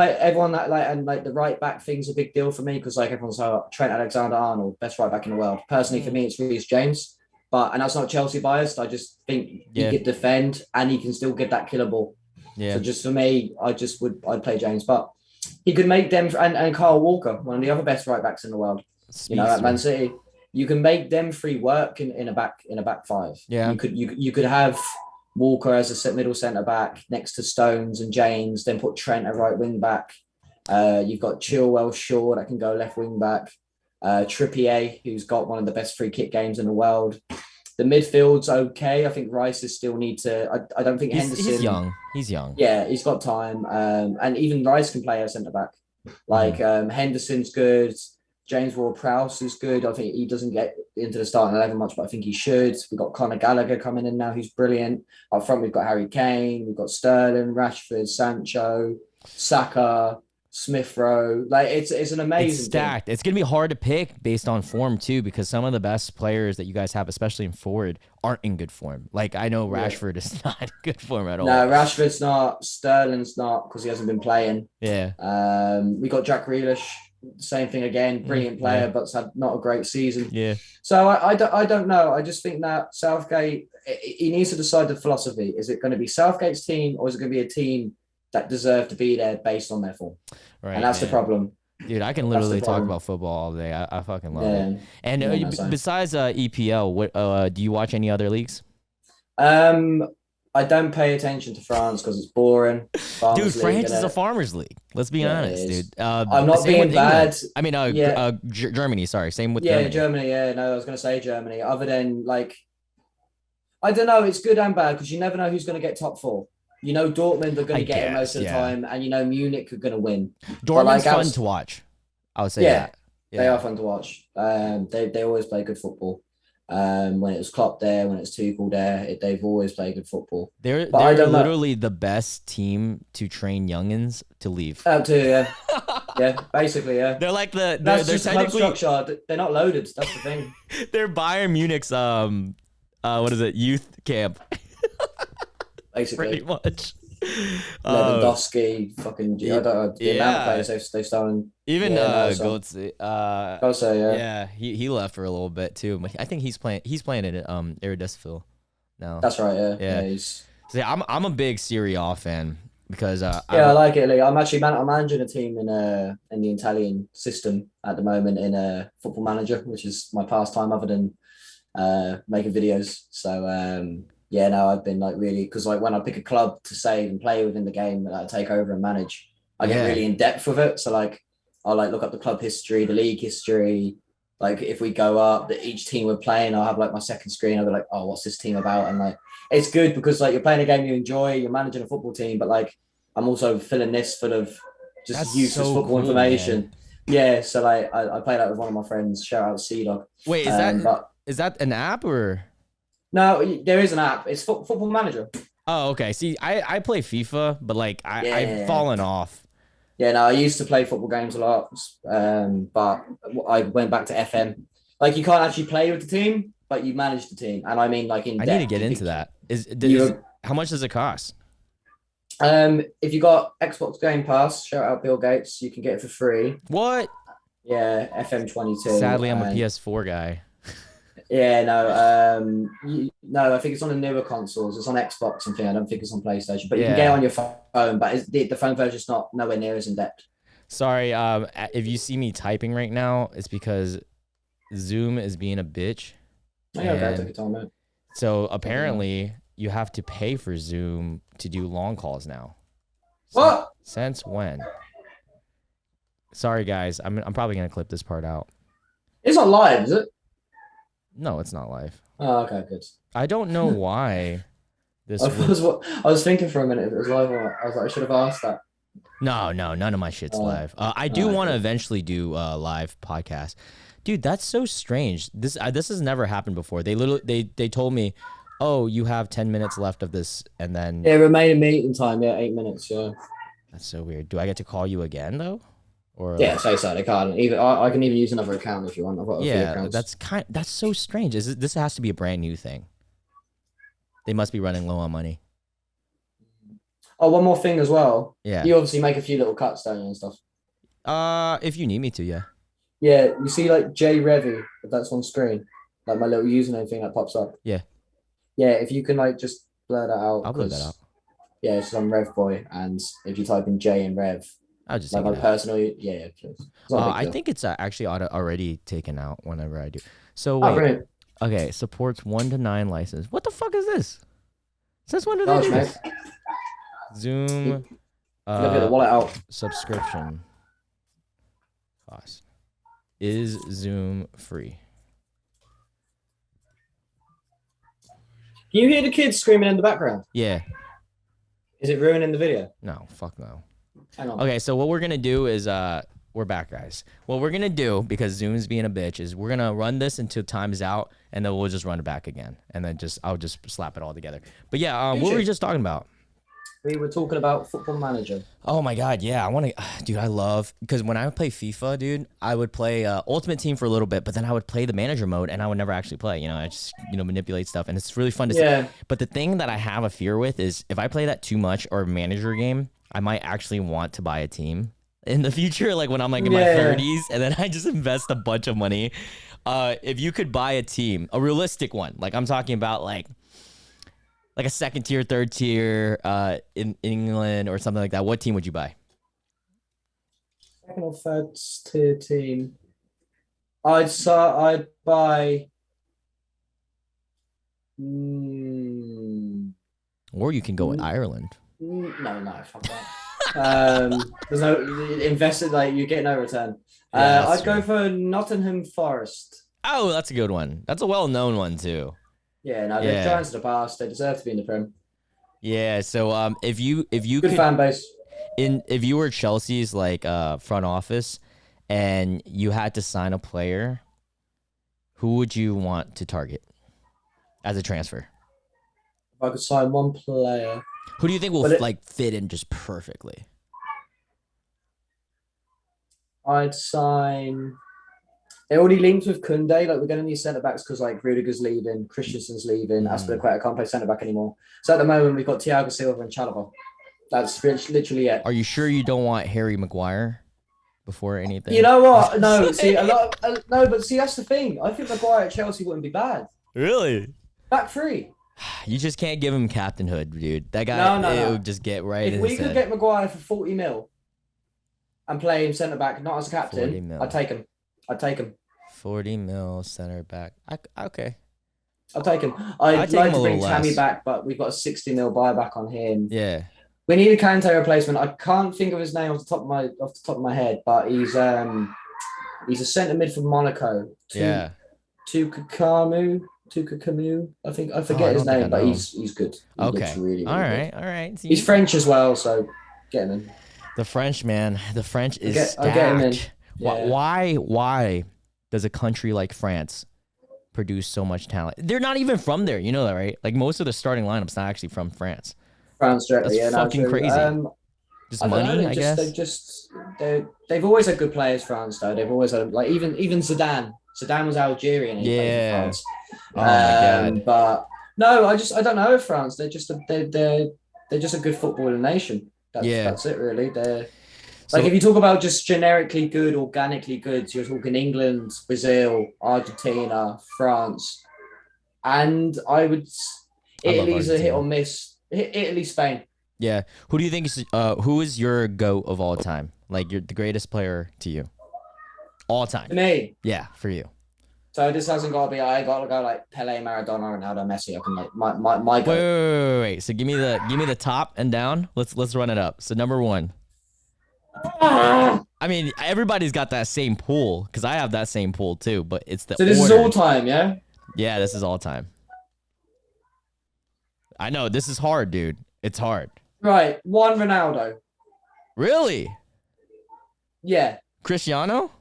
that like the right back thing's a big deal for me because like everyone's like Trent Alexander-Arnold, best right back in the world. Personally, for me, it's Reece James. And that's not Chelsea biased. I just think he could defend and he can still get that killer ball. Yeah. So just for me, I'd play James, but he could make them and Kyle Walker, one of the other best right backs in the world. At Man City, you can make them three work in a back five. Yeah, you could have Walker as a middle centre back next to Stones and James, then put Trent at right wing back. You've got Chilwell Shaw that can go left wing back. Trippier, who's got one of the best free kick games in the world. The midfield's okay. I think Rice is still need to. I don't think Henderson.
He's young.
Yeah, he's got time. And even Rice can play as centre back. Like Henderson's good. James Ward-Prowse is good. I think he doesn't get into the starting 11 much, but I think he should. We've got Conor Gallagher coming in now, who's brilliant. Up front, we've got Harry Kane. We've got Sterling, Rashford, Sancho, Saka, Smith Rowe. Like it's an amazing.
It's stacked. It's gonna be hard to pick based on form too, because some of the best players that you guys have, especially in forward, aren't in good form. Like I know Rashford is not in good form at all.
No, Rashford's not. Sterling's not because he hasn't been playing.
Yeah.
We got Jack Grealish. Same thing again. Brilliant player, but's had not a great season.
Yeah.
So I don't know. I just think that Southgate, he needs to decide the philosophy. Is it going to be Southgate's team or is it going to be a team that deserve to be there based on their form? Right. And that's the problem.
Dude, I can literally talk about football all day. I fucking love it. And besides EPL, what do you watch any other leagues?
I don't pay attention to France because it's boring.
Dude, France is a farmers league. Let's be honest, dude.
I'm not being bad.
I mean, Germany. Sorry, same with
Germany. Yeah, no, I was going to say Germany. Other than like, I don't know. It's good and bad because you never know who's going to get top four. You know, Dortmund are going to get it most of the time, and you know Munich are going to win.
Dortmund's fun to watch. I would say that.
Yeah, they are fun to watch. They always play good football. When it was Klopp there, when it's Tuchel there, they've always played good football.
They're literally the best team to train youngins to leave.
Yeah, basically, yeah.
They're like they're
just technically structure. They're not loaded. That's the thing.
They're Bayern Munich's what is it, youth camp?
Basically,
pretty much.
Lewandowski, fucking the amount of players they've stolen.
Even Götze,
yeah,
he left for a little bit too. I think he's playing in Eredivisie now.
That's right. Yeah.
I'm a big Serie A fan because
I like Italy. I'm managing a team in the Italian system at the moment in a Football Manager, which is my pastime other than making videos. So I've been like really, because like when I pick a club to save and play within the game that I take over and manage, I get really in depth with it. So like I'll like look up the club history, the league history. Like if we go up, that each team we're playing, I'll have like my second screen. I'll be like, oh, what's this team about? And like it's good because like you're playing a game you enjoy, you're managing a football team, but like I'm also filling this full of just useless football information. Man. Yeah, so like I play that with one of my friends. Shout out C-Dog.
Wait, is that an app or?
No, there is an app. It's Football Manager.
Oh, okay. See, I play FIFA, but like I've fallen off.
Yeah, no, I used to play football games a lot, but I went back to FM. Like you can't actually play with the team, but you manage the team, and I mean like in.
I need to get into that. How much does it cost?
If you got Xbox Game Pass, shout out Bill Gates, you can get it for free.
What?
Yeah, FM 22.
Sadly, I'm a PS4 guy.
Yeah, no, I think it's on the newer consoles. It's on Xbox and thing. I don't think it's on PlayStation, but you can get it on your phone. But the phone version's not nowhere near as in depth.
Sorry, if you see me typing right now, it's because Zoom is being a bitch.
Oh, yeah, okay, take your time, mate.
So apparently, you have to pay for Zoom to do long calls now.
What?
Since when? Sorry, guys. I'm probably gonna clip this part out.
It's not live, is it?
No, it's not live.
Oh, okay, good.
I don't know why.
I was thinking for a minute if it was live or not. I was like, I should have asked that.
No, none of my shit's live. I do want to eventually do a live podcast. Dude, that's so strange. This has never happened before. They told me, oh, you have 10 minutes left of this, and then
Yeah, remaining meeting time, 8 minutes, yeah.
That's so weird. Do I get to call you again though? Or
yeah, say so. They can't. Even I can even use another account if you want. I've got a few accounts.
That's so strange. This has to be a brand new thing. They must be running low on money.
Oh, one more thing as well.
Yeah.
You obviously make a few little cuts, don't you, and stuff.
If you need me to, yeah.
Yeah, you see like JRevBoiii, if that's on screen, like my little username thing that pops up.
Yeah.
Yeah, if you can like just blur that out.
I'll blur that out.
Yeah, it's on RevBoiii, and if you type in J and Rev,
I'll just
like my personal, yeah, please.
I think it's actually already taken out whenever I do. So
wait. Brilliant.
Okay, supports 1 to 9 license. What the fuck is this? Since when did they do this? Zoom.
Get the wallet out.
Subscription cost. Is Zoom free?
Can you hear the kids screaming in the background?
Yeah.
Is it ruining the video?
No, fuck no.
Hang on.
Okay, so what we're gonna do is we're back, guys. What we're gonna do, because Zoom's being a bitch, is we're gonna run this until time's out, and then we'll just run it back again, and then I'll just slap it all together. But yeah, what were we just talking about?
We were talking about Football Manager.
Oh my god, yeah, I want to, dude. I love, because when I would play FIFA, dude, I would play Ultimate Team for a little bit, but then I would play the manager mode, and I would never actually play. You know, I just manipulate stuff, and it's really fun to see. But the thing that I have a fear with is if I play that too much or a manager game, I might actually want to buy a team in the future, like when I'm like in my 30s, and then I just invest a bunch of money. If you could buy a team, a realistic one, like I'm talking about like a second tier, third tier in England or something like that, what team would you buy?
Second or third tier team. I'd buy.
Or you can go with Ireland.
No, fuck that. There's no invested, like you get no return. I'd go for Nottingham Forest.
Oh, that's a good one. That's a well-known one too.
Yeah, no, they're giants of the past. They deserve to be in the Prem.
Yeah, so if you
good
could,
fan base.
If you were Chelsea's like front office and you had to sign a player, who would you want to target as a transfer?
If I could sign one player.
Who do you think will like fit in just perfectly?
I'd sign. It already linked with Kunde. Like we're going to need centre backs because like Rudiger's leaving, Christensen's leaving, Aspilicueta can't play centre back anymore. So at the moment we've got Thiago Silva and Chalobah. That's literally it.
Are you sure you don't want Harry Maguire before anything?
You know what? No, see but see that's the thing. I think Maguire at Chelsea wouldn't be bad.
Really?
Back three.
You just can't give him captainhood, dude. That guy, it would just get right.
If we could get Maguire for 40 mil and play him centre back, not as a captain, I'd take him.
40 mil centre back. Okay.
I'll take him. I'd like to bring Tammy back, but we've got a 60 mil buyback on him.
Yeah.
We need a Kante replacement. I can't think of his name off the top of my head, but he's a centre mid from Monaco. Tukamu. I forget his name, but he's good. He looks really
all right.
good.
All right.
See, he's French as well, so get him in.
The French, man. The French is stacked.
I'll get him in.
Yeah. Why does a country like France produce so much talent? They're not even from there. You know that, right? Like most of the starting lineup's not actually from France.
France directly,
That's fucking crazy. Just money, I guess. They've always had good players, France, though. They've always had, like, even Zidane. Zidane was Algerian and he played for France. Oh, my God.
But no, I don't know France. They're just a good footballing nation. That's it, really. Like if you talk about just generically good, organically good, you're talking England, Brazil, Argentina, France, and Italy's a hit or miss. Italy, Spain.
Yeah. Who do you think is who is your GOAT of all time? Like you're the greatest player to you. All time.
To me.
Yeah, for you.
So this hasn't got to be. I got to go like Pele, Maradona, Ronaldo, Messi. I can like my GOAT.
Wait. So give me the top and down. Let's run it up. So number 1. I mean, everybody's got that same pool because I have that same pool too. But it's the.
So this is all time, yeah.
Yeah, this is all time. I know this is hard, dude. It's hard.
Right, 1 Ronaldo.
Really?
Yeah.
Cristiano?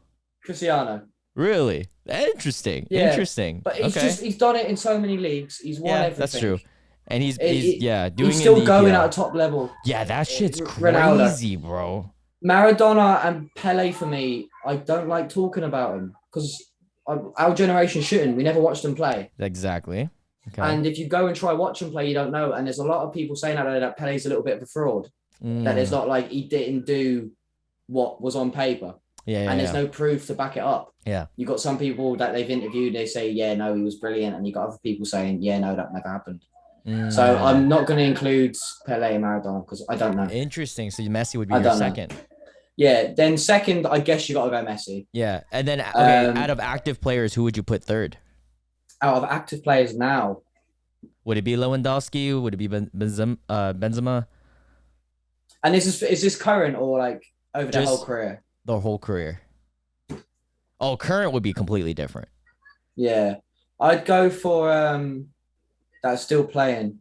Really?
Interesting.
Yeah.
Interesting.
But he's done it in so many leagues. He's won everything.
That's true. And he's doing
he's still
in the
going
EPL.
at a top level.
Yeah, that shit's
Ronaldo.
crazy, bro.
Maradona and Pele for me, I don't like talking about them because our generation shouldn't. We never watched them play.
Exactly. Okay.
And if you go and try watch them play, you don't know. And there's a lot of people saying that Pele's a little bit of a fraud. That it's not like he didn't do what was on paper.
Yeah.
And there's no proof to back it up.
Yeah.
You got some people that they've interviewed, they say, yeah, no, he was brilliant. And you got other people saying, yeah, no, that never happened. So I'm not going to include Pele and Maradona because I don't know.
Interesting. So Messi would be your second.
Yeah. Then second, I guess you got to go Messi.
Yeah. And then, okay, out of active players, who would you put third?
Out of active players now.
Would it be Lewandowski? Would it be Benzema?
And is this current or like over the whole career?
The whole career. Oh, current would be completely different.
Yeah. I'd go for that's still playing.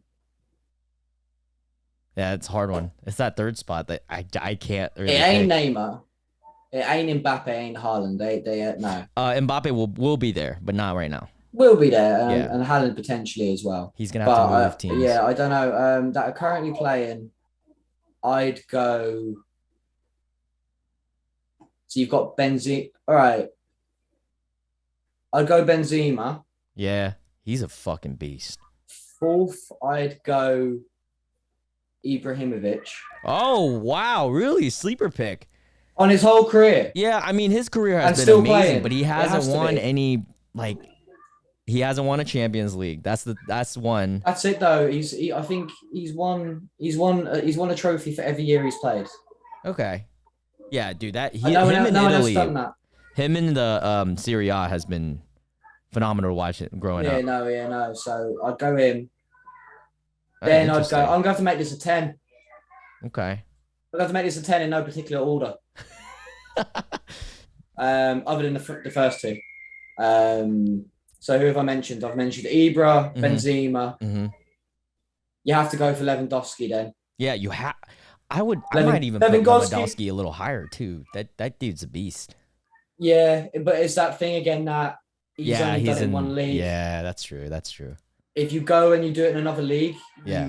Yeah, it's a hard one. It's that third spot that I can't really
It ain't
pick.
Neymar. It ain't Mbappe, it ain't Haaland. They no.
Mbappe will be there, but not right now.
Will be there, and Haaland potentially as well.
He's gonna have to move teams.
Yeah, I don't know. That are currently playing, I'd go. So you've got Benzema. All right. I'd go Benzema.
Yeah, he's a fucking beast.
Fourth, I'd go Ibrahimovic.
Oh wow, really? Sleeper pick.
On his whole career.
Yeah, I mean his career has been
still
amazing,
playing.
but he hasn't won any like. He hasn't won a Champions League. That's one.
That's it though. I think he's won a trophy for every year he's played.
Okay. Yeah, dude.
No one else done that.
Him in the Serie A has been phenomenal to watch it growing up.
No. So I'd go him. Then I'd go. I'm going to have to make this a 10.
Okay.
I'm going to have to make this a 10 in no particular order. Other than the first two. So who have I mentioned? I've mentioned Ibra, Benzema.
Mm-hmm.
You have to go for Lewandowski then.
Yeah, you have. I might even put Lewandowski a little higher too. That dude's a beast.
Yeah, but it's that thing again that he's only done it in one league.
Yeah, that's true.
If you go and you do it in another league,
yeah.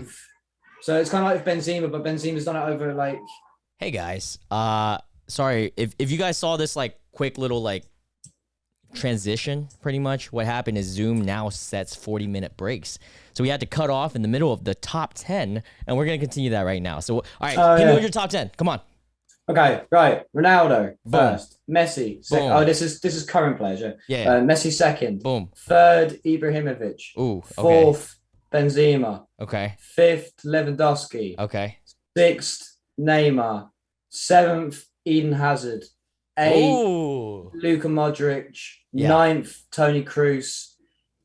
So it's kind of like with Benzema, but Benzema's done it over like.
Hey guys, sorry if you guys saw this like quick little like transition. Pretty much what happened is Zoom now sets 40-minute breaks, so we had to cut off in the middle of the top 10, and we're gonna continue that right now. So all right, hit me with your top 10. Come on.
Okay, right. Ronaldo
Boom.
first, Messi second.
Boom.
Oh, this is current players.
Yeah.
Messi second.
Boom.
Third, Ibrahimovic.
Ooh. Okay.
Fourth, Benzema.
Okay.
Fifth, Lewandowski.
Okay.
Sixth, Neymar. Seventh, Eden Hazard. Eighth,
Ooh.
Luka Modric.
Yeah.
Ninth, Toni Kroos.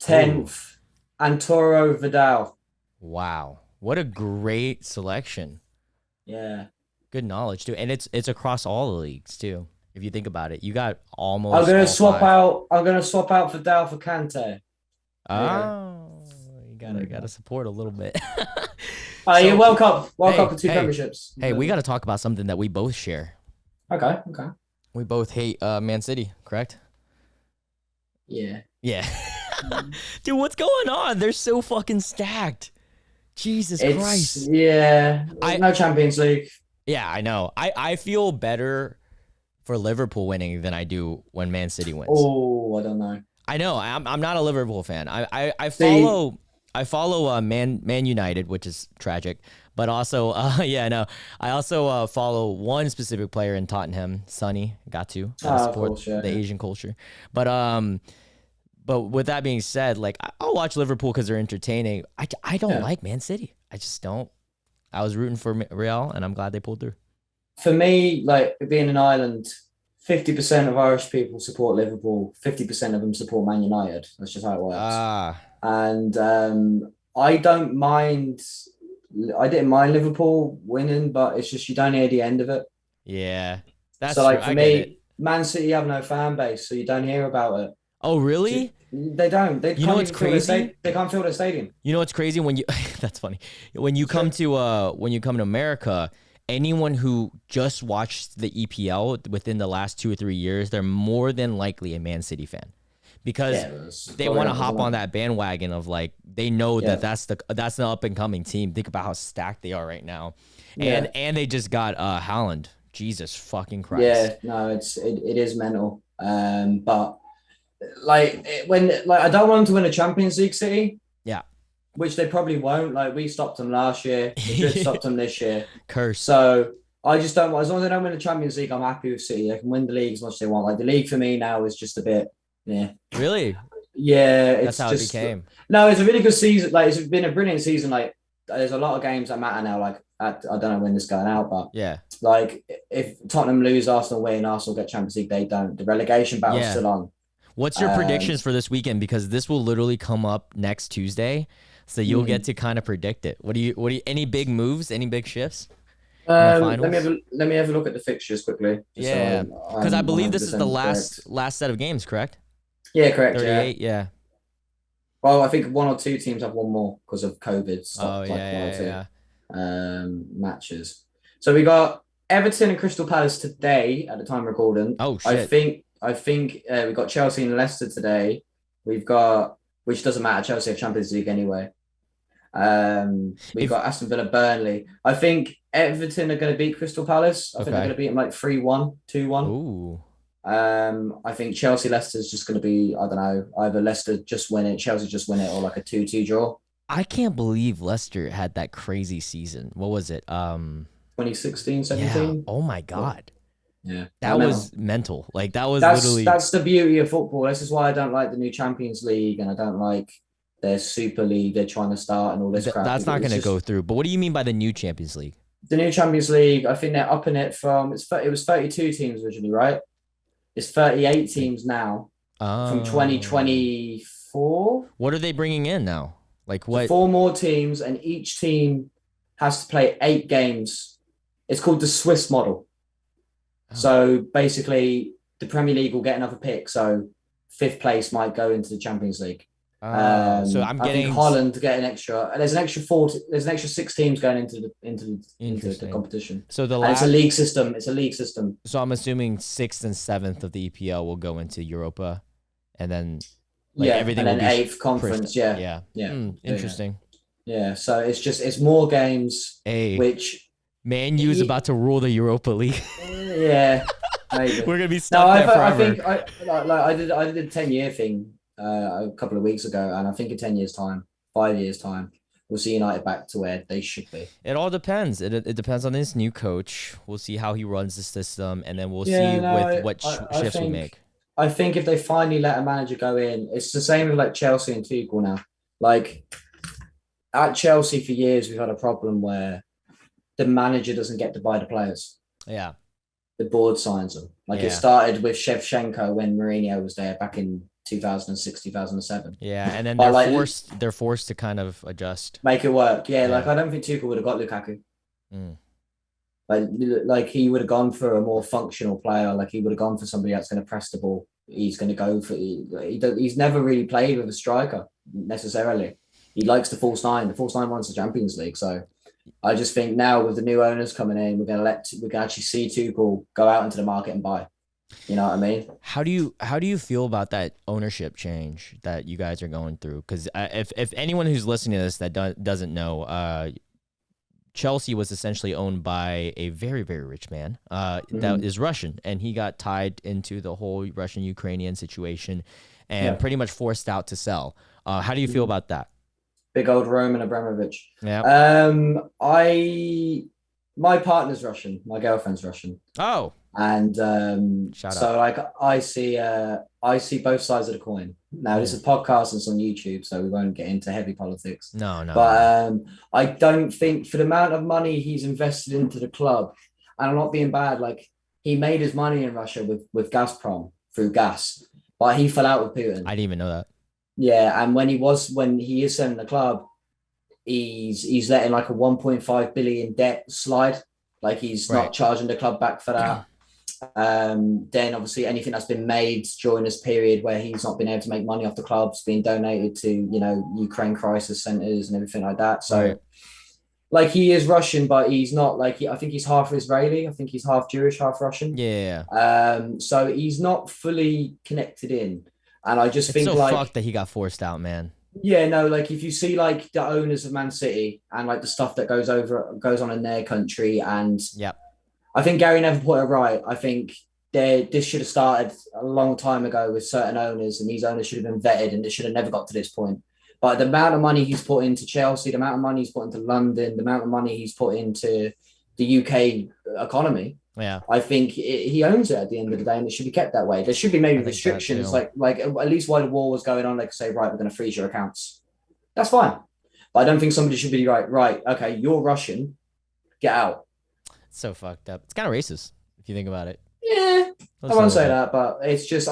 10th, Arturo Vidal.
Wow. What a great selection.
Yeah.
Good knowledge too, and it's across all the leagues too. If you think about it, you got almost.
I'm gonna
all
swap
5.
out. I'm gonna swap out Vidal for Kante.
Oh, you gotta support a little bit.
Yeah, World Cup for two premierships.
Hey, we got to talk about something that we both share.
Okay.
We both hate Man City, correct?
Yeah.
Yeah. Dude, what's going on? They're so fucking stacked. Jesus Christ.
Yeah. No Champions League.
Yeah, I know. I feel better for Liverpool winning than I do when Man City wins.
Oh, I don't know.
I know. I'm not a Liverpool fan. I follow Man United, which is tragic, But also, yeah, no, I also follow one specific player in Tottenham, Sonny. Gotta
Of
support
course, yeah,
the
yeah.
Asian culture. But with that being said, like I'll watch Liverpool because they're entertaining. I don't
Yeah.
like Man City. I just don't. I was rooting for Real, and I'm glad they pulled through.
For me, like being in Ireland, 50% of Irish people support Liverpool, 50% of them support Man United. That's just how it works.
Ah,
And I don't mind. I didn't mind Liverpool winning, but it's just you don't hear the end of it.
yeah, that's
So,
true.
like for
I get it.
me, Man City have no fan base, so you don't hear about it.
Oh, really?
They don't. They
You know
can't
what's
even fill their
crazy?
They can't fill their stadium.
You know what's crazy when you that's funny. When you come to America, anyone who just watched the EPL within the last 2 or 3 years, they're more than likely a Man City fan because
Yeah,
they want to hop on that bandwagon of like they know
Yeah.
that's the up and coming team. Think about how stacked they are right now,
Yeah.
and they just got Haaland. Jesus fucking Christ.
Yeah, no, it is mental. But when I don't want them to win a Champions League, City,
Yeah.
which they probably won't. Like we stopped them last year, Madrid stopped them this year.
Curse.
So I just don't want. As long as they don't win the Champions League, I'm happy with City. They can win the league as much as they want. Like the league for me now is just a bit, yeah,
Really?
yeah. It's
That's how
just
it became.
no. It's a really good season. Like it's been a brilliant season. Like there's a lot of games that matter now. Like I don't know when this is going out, but
Yeah.
like if Tottenham lose, Arsenal win, Arsenal get Champions League, they don't. The relegation battle's
Yeah.
still on.
What's your predictions for this weekend? Because this will literally come up next Tuesday, so you'll get to kind of predict it. What do you? Any big moves? Any big shifts?
Let
finals?
me have a look at the fixtures quickly. just so
Yeah,
I'm
because I believe this is the
100% correct.
last set of games, correct?
Yeah, correct. Yeah.
38. Yeah.
Well, I think one or two teams have one more because of COVID.
Oh
Stopped, like, one or
yeah,
two,
yeah.
matches. So we got Everton and Crystal Palace today at the time of recording.
Oh
I
shit.
think we got Chelsea and Leicester today. We've got, which doesn't matter. Chelsea have Champions League anyway. We've got Aston Villa, Burnley. I think Everton are going to beat Crystal Palace. I think they're
Okay.
going to beat them like 3-1, 2-1.
Ooh.
I think Chelsea Leicester is just going to be, I don't know, either Leicester just win it, Chelsea just win it, or like a 2-2 draw.
I can't believe Leicester had that crazy season. What was it?
2016,
Yeah.
17.
Oh my god.
Yeah,
That was mental. Like that was
that's
literally.
that's the beauty of football. This is why I don't like the new Champions League, and I don't like their Super League they're trying to start and all this crap.
That's not
It's
going to
just-
go through. But what do you mean by the new Champions League?
The new Champions League. I think they're upping it from it was 32 teams originally, right? It's 38 teams now from 2024.
What are they bringing in now? Like what?
4 more teams, and each team has to play 8 games. It's called the Swiss model.
Oh.
So basically, the Premier League will get another pick. So 5th place might go into the Champions League.
So
I
I'm
think
getting
Holland to get an extra. There's an extra 4. There's an extra 6 teams going into the
Interesting.
competition.
So the
And it's
last.
a league system. It's a league system.
So I'm assuming 6th and 7th of the EPL will go into Europa, and then like, everything
and then
will be
8th conference.
pushed-
Yeah,
Yeah.
yeah.
Interesting.
Yeah. So it's more games,
Hey,
which
Man U's about to rule the Europa League.
yeah, maybe.
We're gonna be
No,
stuck there forever.
I think I did a 10-year thing a couple of weeks ago, and I think in 10 years' time, 5 years' time, we'll see United back to where they should be.
It all depends. It depends on this new coach. We'll see how he runs the system, and then we'll
Yeah,
see
no,
with what
I
shifts we
think-
make.
I think if they finally let a manager go in, it's the same with like Chelsea and Tuchel now. Like at Chelsea for years, we've had a problem where the manager doesn't get to buy the players.
Yeah.
The board signs them. Like
Yeah.
it started with Shevchenko when Mourinho was there back in 2006, 2007.
Yeah, and then
But,
they're forced to kind of adjust.
Make it work. Yeah,
Yeah.
like I don't think Tuchel would have got Lukaku.
Mm.
Like he would have gone for a more functional player. Like he would have gone for somebody that's going to press the ball. He's going to go for. He's never really played with a striker necessarily. He likes the false nine. The false nine wants the Champions League. So I just think now with the new owners coming in, we can actually see Tuchel go out into the market and buy. You know what I mean?
How do you feel about that ownership change that you guys are going through? Because if anyone who's listening to this that doesn't know, Chelsea was essentially owned by a very, very rich man that is Russian, and he got tied into the whole Russian-Ukrainian situation and pretty much forced out to sell. How do you feel about that?
Big old Roman Abramovich.
Yeah.
My partner's Russian. My girlfriend's Russian.
Oh,
And
shout
so
out.
like I see both sides of the coin. Now this is a podcast and it's on YouTube, so we won't get into heavy politics.
No, no,
But
no.
I don't think for the amount of money he's invested into the club, and I'm not being bad, like he made his money in Russia with Gazprom through gas, but he fell out with Putin.
I didn't even know that.
Yeah, and when he is selling the club, he's letting like a 1.5 billion debt slide. Like he's
Right.
not charging the club back for that. Then obviously anything that's been made during this period where he's not been able to make money off the club's being donated to, you know, Ukraine crisis centers and everything like that. So
Right.
like he is Russian, but he's not like I think he's half Israeli. I think he's half Jewish, half Russian.
Yeah.
So he's not fully connected in. And I just
It's
think
so
like
fucked that he got forced out, man.
yeah, no, like if you see like the owners of Man City and like the stuff that goes on in their country, and
Yep.
I think Gary never put it right. I think this should have started a long time ago with certain owners, and these owners should have been vetted, and it should have never got to this point. But the amount of money he's put into Chelsea, the amount of money he's put into London, the amount of money he's put into the UK economy,
Yeah.
I think he owns it at the end of the day, and it should be kept that way. There should be maybe
I think that
restrictions,
too.
like at least while the war was going on, they could say, right, we're going to freeze your accounts. That's fine, but I don't think somebody should be right. Okay, you're Russian, get out.
It's so fucked up. It's kind of racist if you think about it.
Yeah,
Just
I
a
won't
little
say
bit.
that, but it's just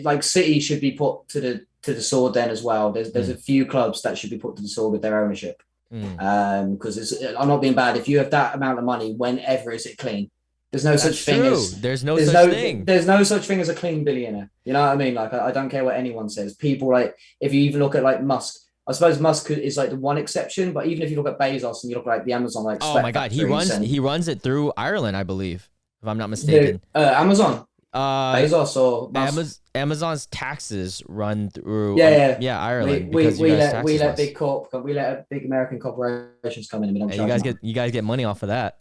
like City should be put to the sword then as well. There's a few clubs that should be put to the sword with their ownership. Because I'm not being bad. If you have that amount of money, whenever is it clean? There's no such thing as
There's no such thing.
There's no such thing as a clean billionaire. You know what I mean? Like I don't care what anyone says. People like if you even look at like Musk. I suppose Musk is like the one exception, but even if you look at Bezos and you look at like the Amazon, like
Oh my God, he runs it through Ireland, I believe, if I'm not mistaken.
Amazon, Bezos or
Musk? Amazon's taxes run through Ireland.
We let
less.
big American corporations come in and we don't
Hey, you guys get money off of that.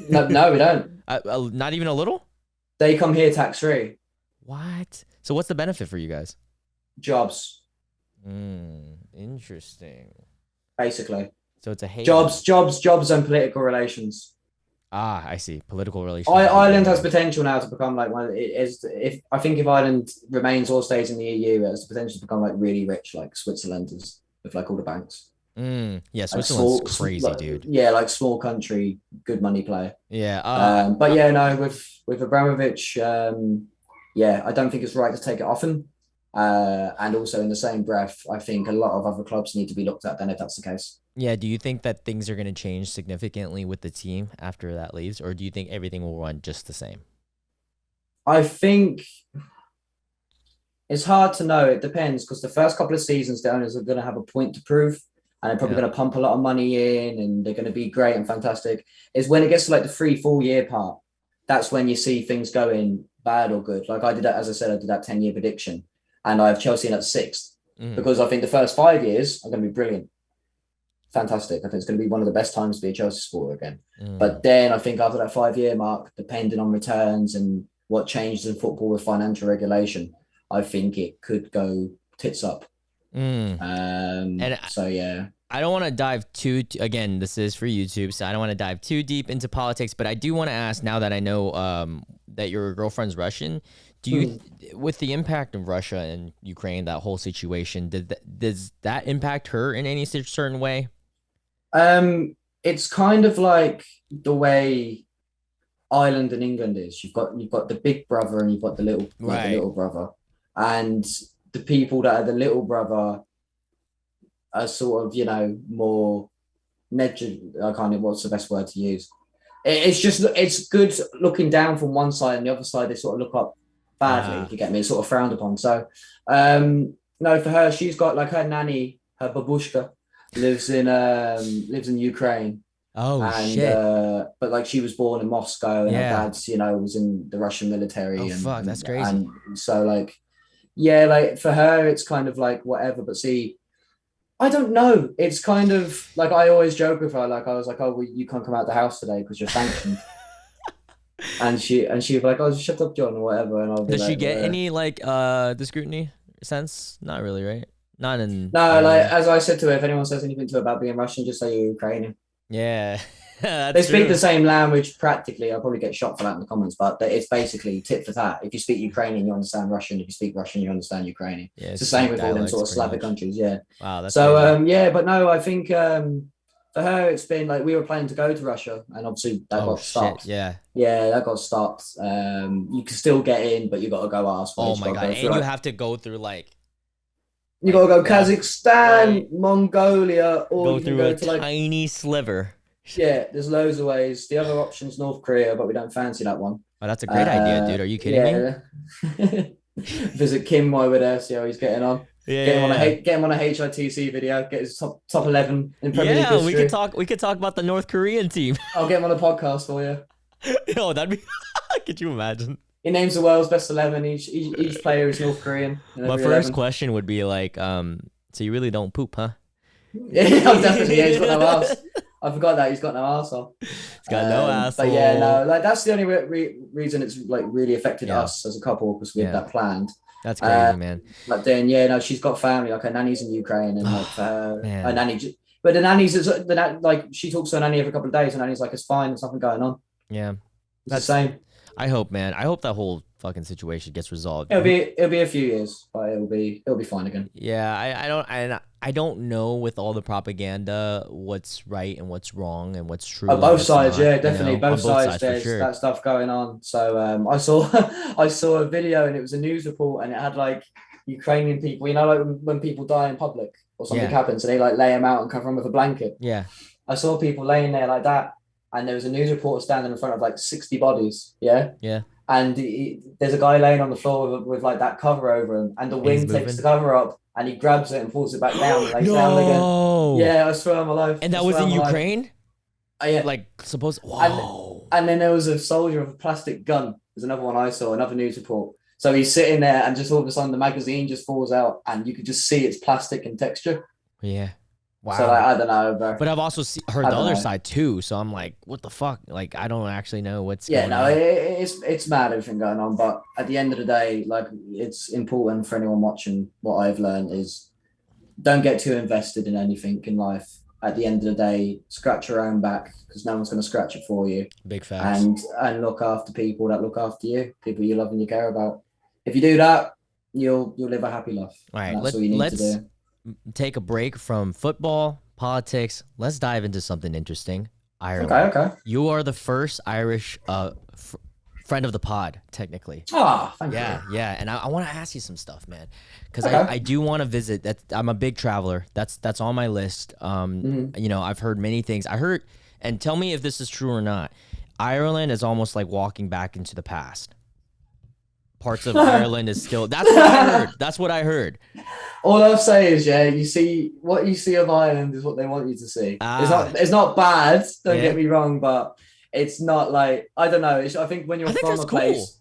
No, we don't.
Not even a little.
They come here tax free.
What? So what's the benefit for you guys?
Jobs.
Interesting.
Basically.
So it's a hate.
Jobs, and political relations.
Ah, I see. Political relations.
Ireland has potential now to become like one. If Ireland remains or stays in the EU, it has the potential to become like really rich, like Switzerland is with like all the banks.
Yeah, Switzerland's crazy, dude.
Yeah, like small country, good money play.
Yeah.
But yeah, no, with Abramovich, I don't think it's right to take it often. And also in the same breath, I think a lot of other clubs need to be looked at then if that's the case.
Yeah, do you think that things are going to change significantly with the team after that leaves, or do you think everything will run just the same?
I think it's hard to know. It depends because the first couple of seasons, the owners are going to have a point to prove, and they're probably going to pump a lot of money in, and they're going to be great and fantastic. It's when it gets to like the 3-4 year part, that's when you see things going bad or good. Like I did that, as I said, I did that 10-year prediction, and I have Chelsea in at 6th because I think the first 5 years are going to be brilliant. Fantastic. I think it's going to be one of the best times to be a Chelsea supporter again. But then I think after that 5-year mark, depending on returns and what changes in football with financial regulation, I think it could go tits up. So yeah.
I don't want to dive again, this is for YouTube, so I don't want to dive too deep into politics, but I do want to ask, now that I know that your girlfriend's Russian, do you, with the impact of Russia and Ukraine, that whole situation, does that impact her in any certain way?
It's kind of like the way Ireland and England is. You've got the big brother and you've got the little brother, and the people that are the little brother are sort of more what's the best word to use? It's good looking down from one side, and the other side they sort of look up badly. If you get me, it's sort of frowned upon. So no, for her, she's got like her nanny, her babushka lives in Ukraine.
Shit.
But like she was born in Moscow, and her dad's was in the Russian military.
Fuck, that's crazy.
And so like like for her it's kind of like whatever. But see, I don't know. It's kind of like I always joke with her. Like I was like, oh, well, you can't come out the house today because you're sanctioned. and she'd be like, oh, shut up, John, or whatever. And I'll be
Does
like,
she get any like the scrutiny sense? Not really, right? Not in
No, like
Ireland.
as I said to her, if anyone says anything to her about being Russian, just say you're Ukrainian.
Yeah,
They
that's
speak
true.
the same language practically. I'll probably get shot for that in the comments, but it's basically tit for tat. If you speak Ukrainian, you understand Russian. If you speak Russian, you understand Ukrainian.
Yeah,
It's the
it's
same
like
with all them
dialects
sort of
pretty
Slavic
much.
countries. Yeah.
Wow, that's
So
crazy.
yeah, but no, I think for her it's been like we were planning to go to Russia, and obviously that
Oh
got
shit,
stopped.
yeah.
Yeah, that got stopped. You can still get in, but you got to go ask
Oh
ways. You
my
got to
god,
go through
and you
like
have to go through
you got to go
left,
Kazakhstan,
right,
Mongolia, or
go
you can
through a
go to like
tiny sliver.
yeah. There's loads of ways. The other option's North Korea, but we don't fancy that one.
Oh, that's a great idea, dude. Are you kidding me?
Yeah. Visit Kim while we're there, see how he's getting on.
Yeah, yeah, yeah.
Get him on a HITC video. Get his top 11 in Premier League
Yeah, we could
history.
talk. We could talk about the North Korean team.
I'll get him on a podcast for you.
Yo, that'd be. Could you imagine?
He names the world's best 11. Each player is North Korean.
My first
11.
question would be like, so you really don't poop, huh?
Yeah, definitely. Yeah, he's got no ass. I forgot that he's got no arsehole.
He's got no asshole.
But yeah, no, like that's the only reason it's like really affected
Yeah.
us as a couple because we had
Yeah.
that planned.
That's crazy, man.
But then yeah, no, she's got family. Like her nanny's in Ukraine, and like
Man.
her nanny. But the nanny's like she talks to her nanny every couple of days, and nanny's like, it's fine. There's nothing going on.
Yeah,
It's the same.
I hope, man. I hope that whole fucking situation gets resolved.
It'll be a few years, but it'll be fine again.
Yeah, I don't know with all the propaganda what's right and what's wrong and what's true.
Oh, both
what's
sides,
not,
yeah,
you
definitely.
know, on
Both sides,
for
there's
sure.
that stuff going on. So I saw I saw a video and it was a news report and it had like Ukrainian people, you know, like when people die in public or something
Yeah.
happens, so they like lay them out and cover them with a blanket.
Yeah.
I saw people laying there like that, and there was a news reporter standing in front of like 60 bodies. Yeah.
Yeah.
And there's a guy laying on the floor with like that cover over him, and the wind
he's
takes
moving?
the cover up, and he grabs it and pulls it back down and lays down again.
No.
Yeah, I swear on my life.
And
I
that was
swear
in
on my life.
Ukraine?
Yeah.
Like supposed Whoa.
And then there was a soldier with a plastic gun. There's another one I saw, another news report. So he's sitting there, and just all of a sudden the magazine just falls out, and you could just see it's plastic in texture.
Yeah. Wow.
So like, I don't know, bro.
But I've also heard
I
the
don't
other
know.
side too. So I'm like, what the fuck? Like, I don't actually know what's
Yeah,
going
no,
on.
it's mad everything going on. But at the end of the day, like it's important for anyone watching. What I've learned is don't get too invested in anything in life. At the end of the day, scratch your own back because no one's going to scratch it for you.
Big facts.
And look after people that look after you, people you love and you care about. If you do that, you'll live a happy life.
All right,
And that's all you need to
let's
do.
take a break from football, politics. Let's dive into something interesting. Ireland.
Okay.
You are the first Irish friend of the pod, technically.
Ah, thank you.
Yeah, and I want to ask you some stuff, man, because
Okay.
I do want to visit. That I'm a big traveler. That's on my list. You know, I've heard many things. I heard, and tell me if this is true or not. Ireland is almost like walking back into the past. Parts of Ireland is still. That's what I heard. That's what I heard.
All I'll say is, yeah, you see what you see of Ireland is what they want you to see. It's not bad. Don't get me wrong, but it's not like I don't know. I think when you're from a place,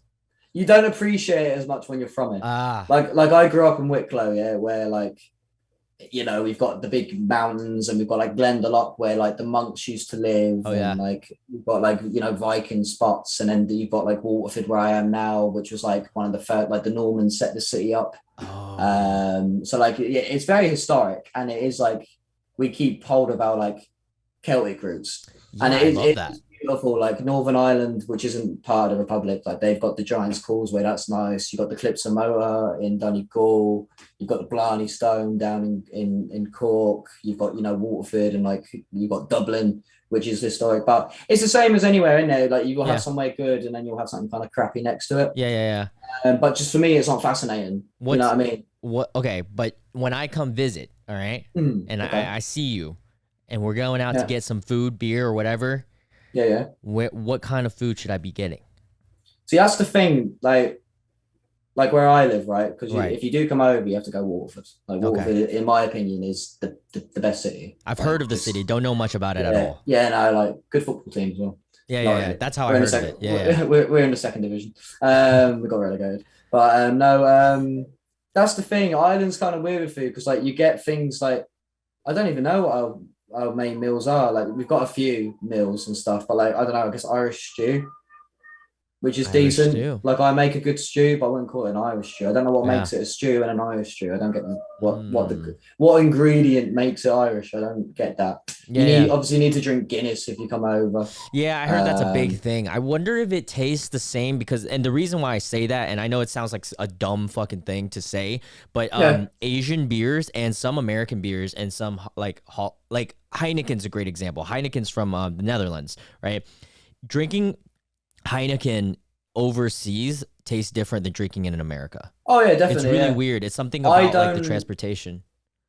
you don't appreciate it as much when you're from it. Like I grew up in Wicklow, yeah, where like you know we've got the big mountains and we've got like Glendalough where like the monks used to live.
Oh, yeah.
And like you've got like you know Viking spots, and then you've got like Waterford where I am now, which was like one of the first like the Normans set the city up. So like yeah, it's very historic, and it is like we keep hold of our like Celtic roots, and it's beautiful. Like Northern Ireland, which isn't part of the Republic, like they've got the Giant's Causeway, that's nice. You've got the Clips of Moher in Donegal, you've got the Blarney Stone down in Cork, you've got you know Waterford, and like you've got Dublin, which is historic, but it's the same as anywhere in there. Like you will have somewhere good, and then you'll have something kind of crappy next to it.
Yeah.
But just for me, it's not fascinating. You know what I mean?
Okay, but when I come visit, all right, and I see you, and we're going out to get some food, beer, or whatever.
Yeah.
What kind of food should I be getting?
See, that's the thing. Like where I live, right? Because if you do come over, you have to go Waterford. Like Waterford, in my opinion, is the best city.
I've heard of the city. Don't know much about it at all.
Yeah, no, like good football team as well.
Yeah. That's how I heard of it. Yeah.
We're in the second division. We got relegated, but no. That's the thing. Ireland's kind of weird with food because like you get things like I don't even know what our main meals are. Like we've got a few meals and stuff, but like I don't know. I guess Irish stew which is
Irish
decent.
stew.
Like I make a good stew, but I wouldn't call it an Irish stew. I don't know what
Yeah.
makes it a stew and an Irish stew. I don't get what ingredient makes it Irish. I don't get that.
Yeah,
Obviously need to drink Guinness if you come over.
yeah, I heard that's a big
Um,
thing. I wonder if it tastes the same and the reason why I say that, and I know it sounds like a dumb fucking thing to say, but
Yeah.
Asian beers and some American beers and some like Heineken's a great example. Heineken's from the Netherlands, right? Drinking Heineken overseas tastes different than drinking it in America.
Oh yeah, definitely.
It's really
yeah.
weird. It's something
I
about like the
don't-
transportation.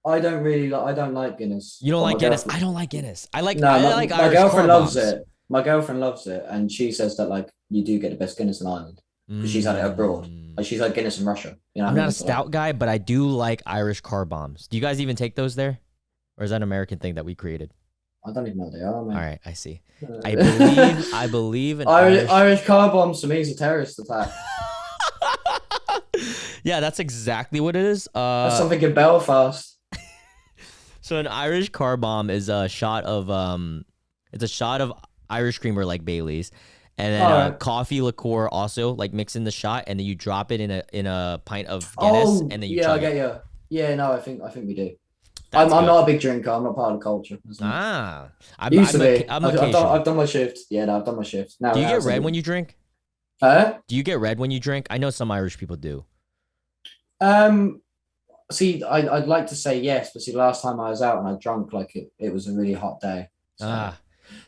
I don't really like. I don't like Guinness.
You don't
But
like
my
Guinness?
girlfriend-
I don't like Guinness. I like
No,
I
my,
like
my
Irish
girlfriend
car
loves
bombs.
it. My girlfriend loves it, and she says that like you do get the best Guinness in Ireland because she's had it abroad. Like she's had Guinness in Russia. You know,
I'm
what I
not a
mean?
stout guy, but I do like Irish car bombs. Do you guys even take those there? Or is that an American thing that we created?
I don't even know what they are. Man.
All right, I see.
Uh,
I believe in
Irish car bombs to me is a terrorist attack.
Yeah, that's exactly what it is.
That's something in Belfast.
So an Irish car bomb is a shot of it's a shot of Irish creamer like Bailey's, and then
Alright.
coffee liqueur also like mix in the shot, and then you drop it in a pint of Guinness, and then you
yeah, I
chug
get
it.
you. Yeah, no, I think we do.
That's
I'm
good.
not a big drinker. I'm not part of the culture.
Ah,
Used to be.
I'm
I've
occasional.
done my shift. Yeah, no, I've done my shift. Now,
Do you get red when you drink?
Huh?
Do you get red when you drink? I know some Irish people do.
See, I'd like to say yes, but see, last time I was out and I drunk, like it was a really hot day. So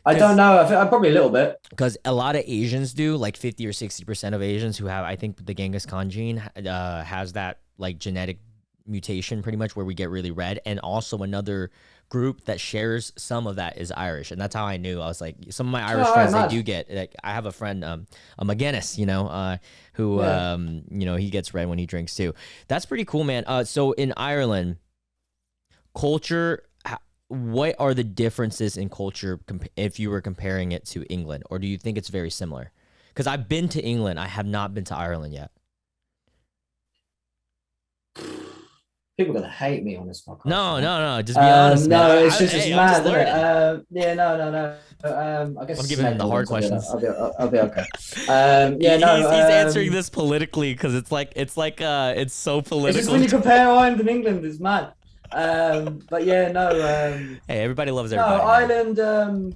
I don't know. I'm probably a little bit.
Because a lot of Asians do, like 50 or 60% of Asians who have, I think the Genghis Khan gene has that like genetic mutation pretty much where we get really red. And also another group that shares some of that is Irish. And that's how I knew. I was like, some of my Irish friends, they do get, like, I have a friend, a McGinnis, who, he gets red when he drinks too. That's pretty cool, man. So in Ireland, culture, what are the differences in culture if you were comparing it to England, or do you think it's very similar? Because I've been to England, I have not been to Ireland yet.
People are gonna hate me on this podcast.
No, just be honest, man.
No, it's just
I'm
mad,
just
isn't it?
learning.
Yeah, no. I guess
I'm giving him the hard questions.
I'll be okay. Yeah, no.
He's answering this politically because it's so political.
It's just when you compare Ireland and England, it's mad. But yeah, no.
Hey, everybody loves
No,
everybody.
Ireland.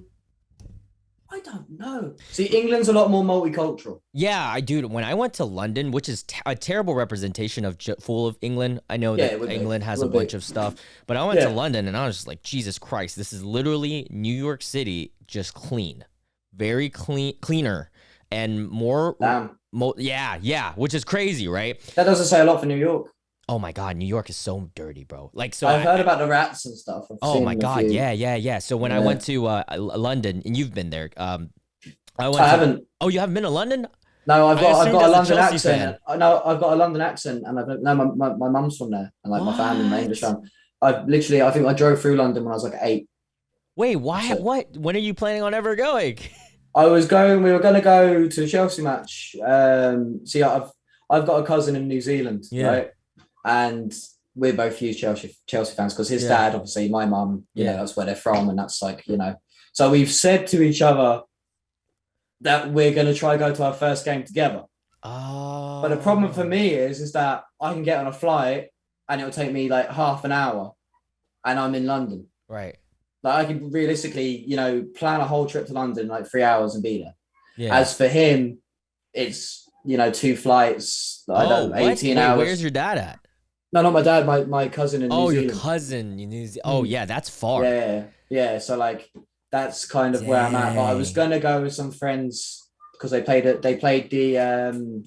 I don't know. See, England's a lot more multicultural.
Yeah, I do. When I went to London, which is a terrible representation of full of England. I know that England has a bunch of stuff, but I went to London and I was just like, Jesus Christ, this is literally New York City, just clean, very cleaner and more.
Damn.
Which is crazy, right?
That doesn't say a lot for New York.
Oh my God, New York is so dirty, bro. Like, so
I've heard about the rats and stuff.
Oh my God, yeah. So when I went to London, and you've been there, I
haven't.
Oh, you haven't been to London?
No, I've got a London
Chelsea
accent. No, I've got a London accent, and my mum's from there, and like my family, my English family. I think I drove through London when I was like 8.
Wait, why? What? When are you planning on ever going?
We were going to go to the Chelsea match. See, I've got a cousin in New Zealand, right? And we're both huge Chelsea fans because his dad, obviously, my mum, you know, that's where they're from, and that's like, you know. So we've said to each other that we're going to try go to our first game together.
Oh.
But the problem for me is that I can get on a flight and it'll take me like half an hour, and I'm in London.
Right.
Like I can realistically, you know, plan a whole trip to London like 3 hours and be there.
Yeah.
As for him, it's, you know, 2 flights. 18 hours.
Where's your dad at?
No, not my dad. My cousin in New Zealand.
Oh, your cousin in New Zealand. Oh, yeah, that's far.
Yeah. So like, that's kind of where I'm at. But I was gonna go with some friends because they played the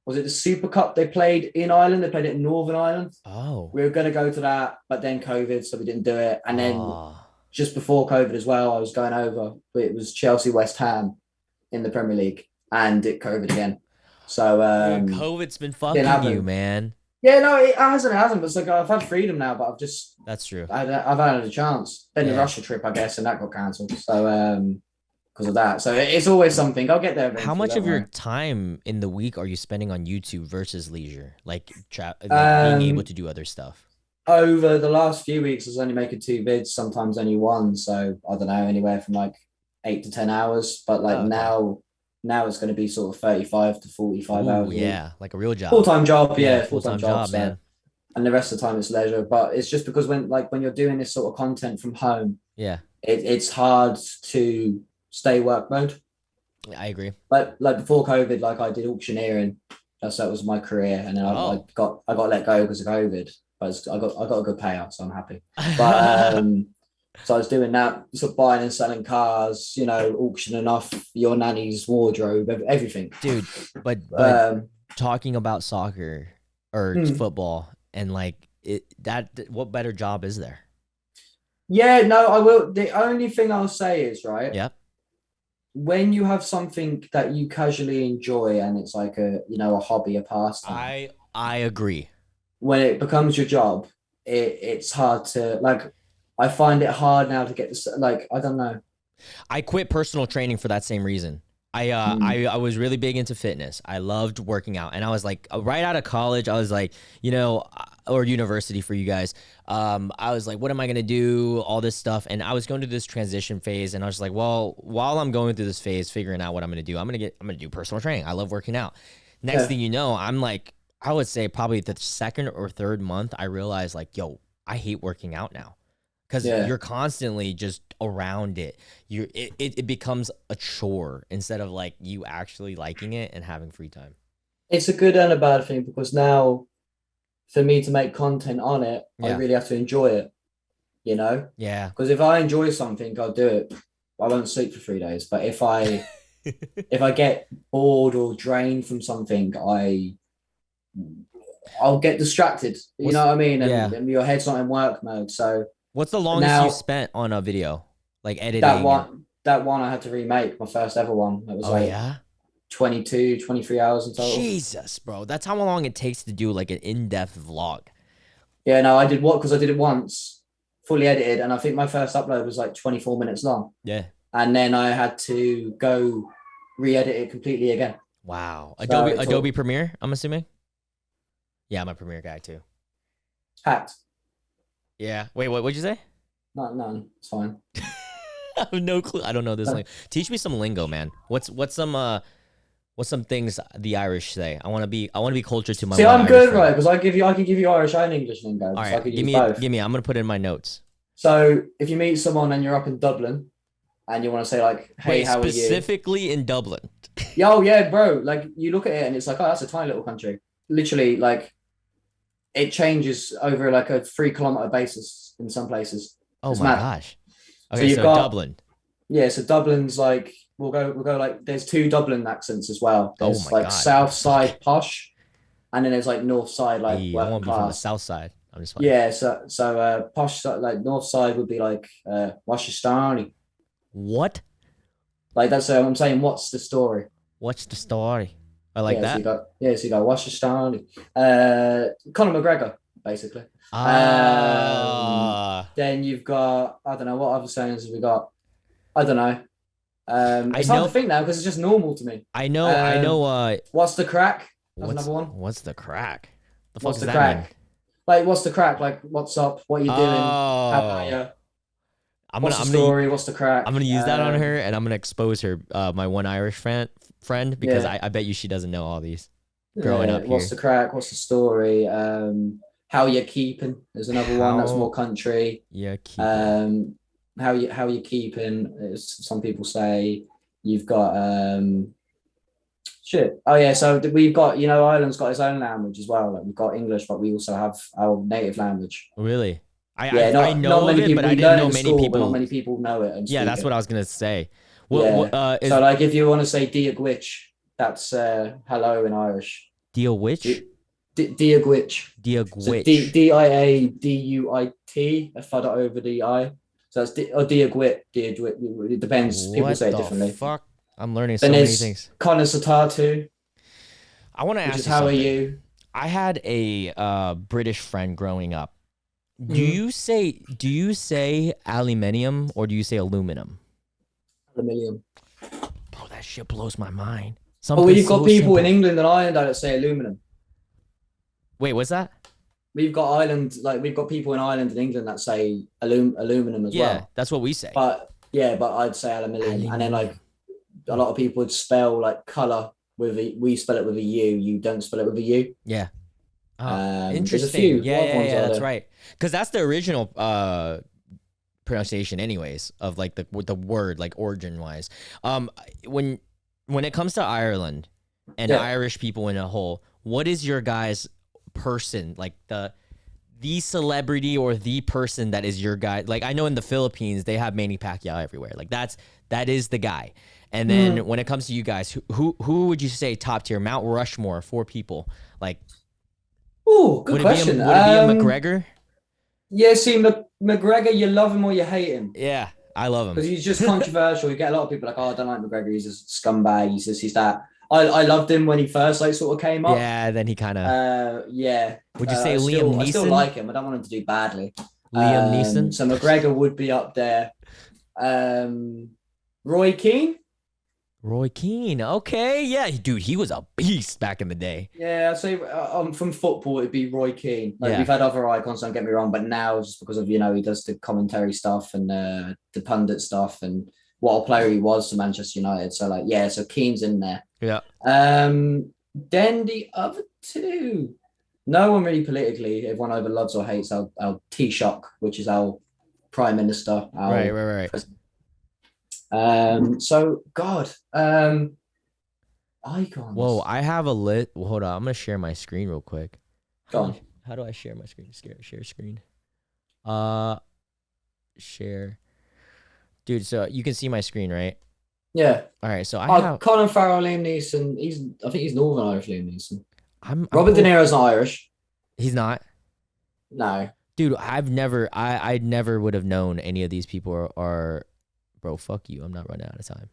was it the Super Cup they played in Ireland? They played it in Northern Ireland.
Oh.
We were gonna go to that, but then COVID, so we didn't do it. And then just before COVID as well, I was going over, but it was Chelsea West Ham in the Premier League, and it COVID again. So
COVID's been fucking you, man.
Yeah, no, it hasn't. But it's like I've had freedom now, but
That's true.
I've had a chance. Then the Russia trip, I guess, and that got cancelled. So because of that, so it's always something. I'll get there eventually.
How much of your time in the week are you spending on YouTube versus leisure, like being able to do other stuff?
Over the last few weeks, I was only making 2 vids, sometimes only 1. So I don't know, anywhere from like 8 to 10 hours. But like now, now it's going to be sort of 35 to 45 hours a week.
Yeah, like a real job.
Full-time job,
Yeah,
full-time
full-time
job,
job, man.
And the rest of the time it's leisure. But it's just because when you're doing this sort of content from home,
Yeah,
it's hard to stay work mode.
I agree.
Like before COVID, like I did auctioneering. That was my career, and then I got let go because of COVID. But I got a good payout, so I'm happy. But so I was doing that, sort of buying and selling cars, auctioning off your nanny's wardrobe, everything.
Dude, but talking about soccer or football and like what better job is there?
Yeah, no, I will. The only thing I'll say is, right?
Yep.
When you have something that you casually enjoy and it's like a hobby, a pastime.
I agree.
When it becomes your job, it's hard to like. I find it hard now to get this. Like, I don't know.
I quit personal training for that same reason. I was really big into fitness. I loved working out, and I was like, right out of college, I was like, or university for you guys. I was like, what am I gonna do? All this stuff, and I was going through this transition phase, and I was like, well, while I'm going through this phase, figuring out what I'm gonna do, I'm gonna do personal training. I love working out. Next thing you know, I'm like, I would say probably the second or third month, I realized like, yo, I hate working out now. Because you're constantly just around it. It becomes a chore instead of like you actually liking it and having free time.
It's a good and a bad thing because now for me to make content on it, I really have to enjoy it,
Yeah.
Because if I enjoy something, I'll do it. I won't sleep for 3 days. But if I get bored or drained from something, I'll get distracted. You know what I mean? And your head's not in work mode. So
what's the longest you spent on a video? Like editing?
That one I had to remake, my first ever one. It was 22, 23 hours in total.
Jesus, bro. That's how long it takes to do like an in-depth vlog.
Yeah, no, I did because I did it once, fully edited, and I think my first upload was like 24 minutes long.
Yeah.
And then I had to go re-edit it completely again.
Wow. Adobe Premiere, I'm assuming? Yeah, I'm a Premiere guy too.
Hacked.
Yeah. Wait, what'd you say?
None. It's fine.
I have no clue. I don't know this lingo. Teach me some lingo, man. What's some things the Irish say? I want to be cultured to my.
See, I'm good, right? Because I can give you Irish and English lingo.
All right,
so
give me. I'm gonna put it in my notes.
So if you meet someone and you're up in Dublin, and you want to say like, "Hey, how are you?"
Specifically in Dublin.
Yeah, bro. Like you look at it and it's like, oh, that's a tiny little country. Literally, like it changes over like a 3-kilometer basis in some places.
Oh my gosh. Okay, so Dublin.
Yeah, so Dublin's like we'll go like there's 2 Dublin accents as well. There's south side posh, and then there's like north side like
I want to be from the south side. I'm just funny.
Yeah, so posh like north side would be like what's your story?
What?
Like that's I'm saying what's the story?
What's the story? I like that.
So you go what's your story? Conor McGregor basically. Then you've got I don't know what other sayings have we got. I don't know. It's hard to think now because it's just normal to me.
I know.
What's the crack? That's another one.
What's the crack?
What's the crack? Like, what's the crack? Like, what's up? What are you doing? How about you? What's the story? What's the crack?
I'm gonna use that on her, and I'm gonna expose her, my one Irish friend, because I bet you she doesn't know all these. Growing up,
what's the crack? What's the story? How you keeping? There's another one that's more country.
Yeah, keeping.
How you keeping? Some people say you've got shit. Oh yeah, so we've got Ireland's got its own language as well. Like we've got English, but we also have our native language.
Really?
I know of it, but I didn't know many people. But not many people know it.
Yeah, that's what I was gonna say.
So like, if you want to say "Dia Gwitch," that's hello in Irish.
Dia which?
Dia Gwitch.
Dia Gwitch.
DIADUIT. I thought it over the I. So that's Dia Gwit. Dia Gwit. It depends. People say it differently.
Fuck. I'm learning so many things.
Conor Satatu.
I want to ask you
how are you?
I had a British friend growing up. Do you say aluminium or do you say aluminum?
Aluminium.
Bro, that shit blows my mind.
We've got people in England and Ireland that say aluminum.
Wait, what's that?
We've got people in Ireland and England that say aluminum as well.
Yeah, that's what we say.
But I'd say aluminium. And then like a lot of people would spell like color with a, we spell it with a U. You don't spell it with a U.
Yeah. Oh,
There's a
interesting.
few
Yeah,
odd
yeah,
ones
yeah.
out
That's
there.
right. Because that's the original pronunciation, anyways, of like the word, like origin wise. When it comes to Ireland and
Yeah.
Irish people in a whole, what is your guys' person like the celebrity or the person that is your guy? Like I know in the Philippines they have Manny Pacquiao everywhere. Like that is the guy. And then when it comes to you guys, who would you say top tier? Mount Rushmore, 4 people. Like,
Oh, good question.
Would it be a McGregor?
Yeah, see, McGregor, you love him or you hate him.
Yeah, I love him
Because he's just controversial. You get a lot of people like, oh, I don't like McGregor. He's a scumbag. He's this, he's that. I loved him when he first like sort of came up.
Yeah, then he kind of.
Yeah.
Would you say Liam Neeson?
I still like him. I don't want him to do badly.
Liam Neeson.
So McGregor would be up there. Roy Keane.
Roy Keane. Okay, yeah, dude, he was a beast back in the day.
Yeah, I'd say from football it'd be Roy Keane. Like we've had other icons, don't get me wrong, but now just because of he does the commentary stuff and the pundit stuff and what a player he was to Manchester United. So like so Keane's in there.
Yeah.
Then the other two, no one really politically. Everyone either loves or hates our Taoiseach, which is our Prime Minister.
Right.
President. So God, icons.
Whoa, I have a lit. Well, hold on, I'm gonna share my screen real quick.
Go on.
How do I share my screen? Share screen. Share. Dude, so you can see my screen, right?
Yeah.
All right, so I have
Colin Farrell, Liam Neeson. I think he's Northern Irish. Liam Neeson.
Robert
De Niro's not Irish.
He's not.
No.
Dude, I never would have known any of these people are. Bro, fuck you. I'm not running out of time.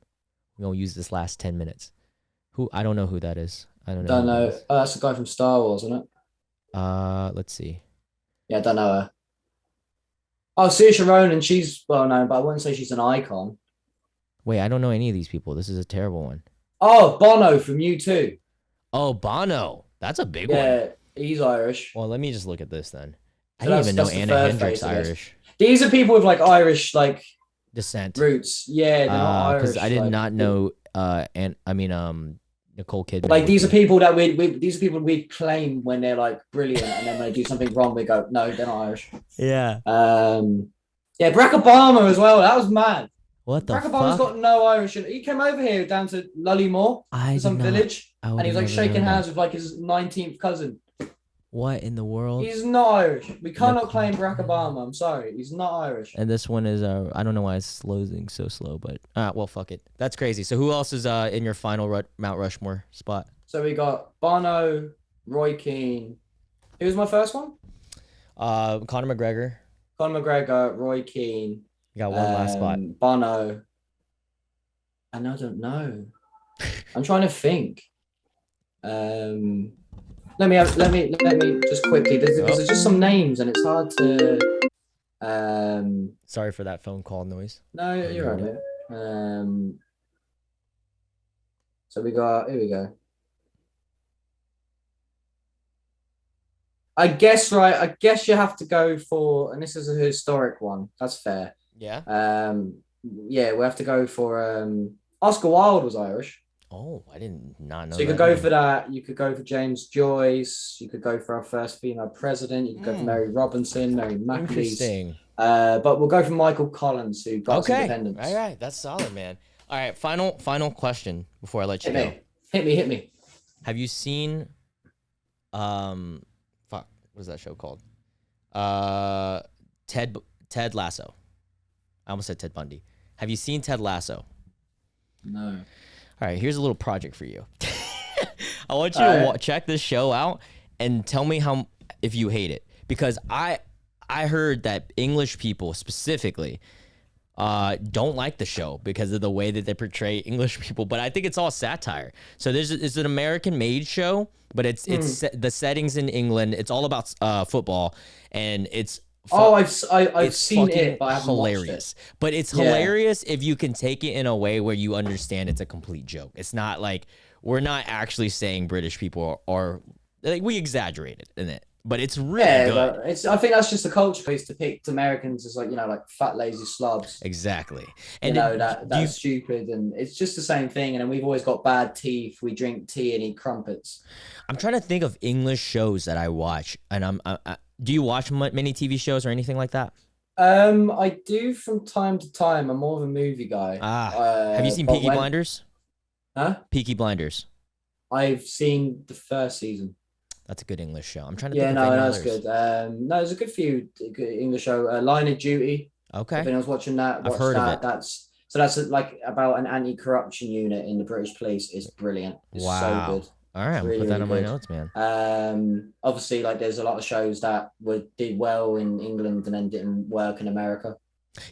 We're going to use this last 10 minutes. I don't know who that is. I don't know.
Don't know. Oh, that's the guy from Star Wars, isn't it?
Let's see.
Yeah, I don't know her. Oh, Saoirse Ronan, she's well known, but I wouldn't say she's an icon.
Wait, I don't know any of these people. This is a terrible one.
Oh, Bono from U2.
Oh, Bono. That's a big one.
Yeah, he's Irish.
Well, let me just look at this then. I
So
didn't even know
that's the
Anna
third
Hendricks
phase of this.
Irish.
These are people with like Irish like
Descent.
roots. Yeah, they're not Irish.
Because I did not know Nicole Kidman.
Like these are people that we claim when they're like brilliant, and then when they do something wrong, we go, no, they're not Irish.
Yeah.
Yeah, Barack Obama as well. That was mad.
What the
Barack
fuck?
Obama's got no Irish. He came over here down to Lullymore, some village, and he was like shaking hands with like his 19th cousin.
What in the world?
He's not Irish. We cannot claim Barack Obama. I'm sorry. He's not Irish.
And this one is I don't know why it's loading so slow, but well, fuck it. That's crazy. So who else is in your final Mount Rushmore spot?
So we got Bono, Roy Keane. Who was my first one?
Conor McGregor.
Conor McGregor, Roy Keane.
You got one last spot.
Bono. And I don't know. I'm trying to think. Let me just quickly. There's just some names, and it's hard to.
Sorry for that phone call noise.
No, you're right. So here we go. I guess you have to go for, and this is a historic one. That's fair.
Yeah.
Yeah, we have to go for Oscar Wilde was Irish.
Oh, I did not know.
So you could go for that. You could go for James Joyce. You could go for our first female president. You could go for Mary Robinson, Mary McAleese.
Interesting.
But we'll go for Michael Collins, who got us independence.
All right, that's solid, man. All right, final question before I let you
go. Hit me.
Have you seen what is that show called? Ted Lasso. I almost said Ted Bundy. Have you seen Ted Lasso?
No.
All right, here's a little project for you. I want you to check this show out and tell me if you hate it, because I heard that English people specifically don't like the show because of the way that they portray English people, but I think it's all satire. So it's an American-made show, but it's the settings in England. It's all about football, and it's
I've seen it, but I haven't
hilarious.
Watched it.
But it's hilarious if you can take it in a way where you understand it's a complete joke. It's not like we're not actually saying British people are like, we exaggerate it in it. but it's really
Yeah,
good.
but I think that's just the culture place to pick Americans as like, like fat lazy slobs.
Exactly.
And
And
that's stupid, and it's just the same thing. And then we've always got bad teeth. We drink tea and eat crumpets.
I'm trying to think of English shows that I watch, and do you watch many TV shows or anything like that?
I do from time to time. I'm more of a movie guy.
Have you seen Peaky Blinders?
Huh?
Peaky Blinders.
I've seen the first season.
That's a good English show. I'm trying to
Yeah,
think
no,
of any
that's
others.
good. No, there's a good few good English show. Line of Duty.
Okay.
If anyone's watching that,
I've heard of it.
That's like about an anti-corruption unit in the British police. It's brilliant. It's so good.
All right, I'm
Really,
put that
really
on my
good.
notes, man.
Obviously, like there's a lot of shows that did well in England and then didn't work in America.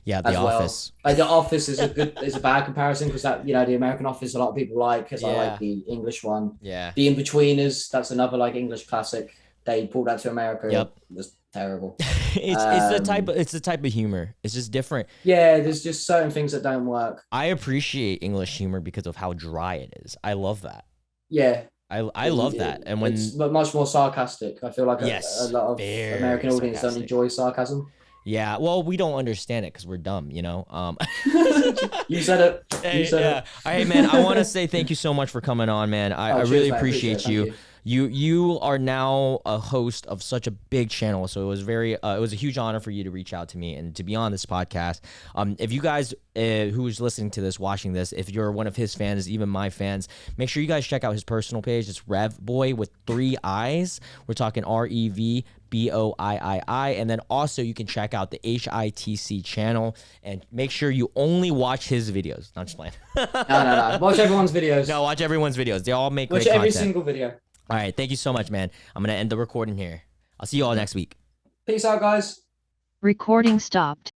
Yeah, The Office.
Like The Office is a bad comparison because that the American Office a lot of people like because I like the English one.
Yeah.
The Inbetweeners, that's another like English classic. They pulled that to America.
Yep.
It was terrible.
It's the type of humor. It's just different.
Yeah, there's just certain things that don't work.
I appreciate English humor because of how dry it is. I love that.
Yeah.
I love that. And when
it's much more sarcastic. I feel like a lot of
very
American audience don't enjoy sarcasm.
Yeah, well, we don't understand it because we're dumb,
You said it. You said it.
Hey, man, I want to say thank you so much for coming on, man. I
Cheers,
really
man.
appreciate you. You are now a host of such a big channel, so it was it was a huge honor for you to reach out to me and to be on this podcast. If you guys who's listening to this, watching this, if you're one of his fans, even my fans, make sure you guys check out his personal page. It's RevBoiii with 3 I's. We're talking RevBoiii, and then also you can check out the HITC channel and make sure you only watch his videos. Not just playing.
No. Watch everyone's videos.
No, watch everyone's videos. They all make
Watch
great
every
content.
single video.
All right, thank you so much, man. I'm gonna end the recording here. I'll see you all next week.
Peace out, guys.
Recording stopped.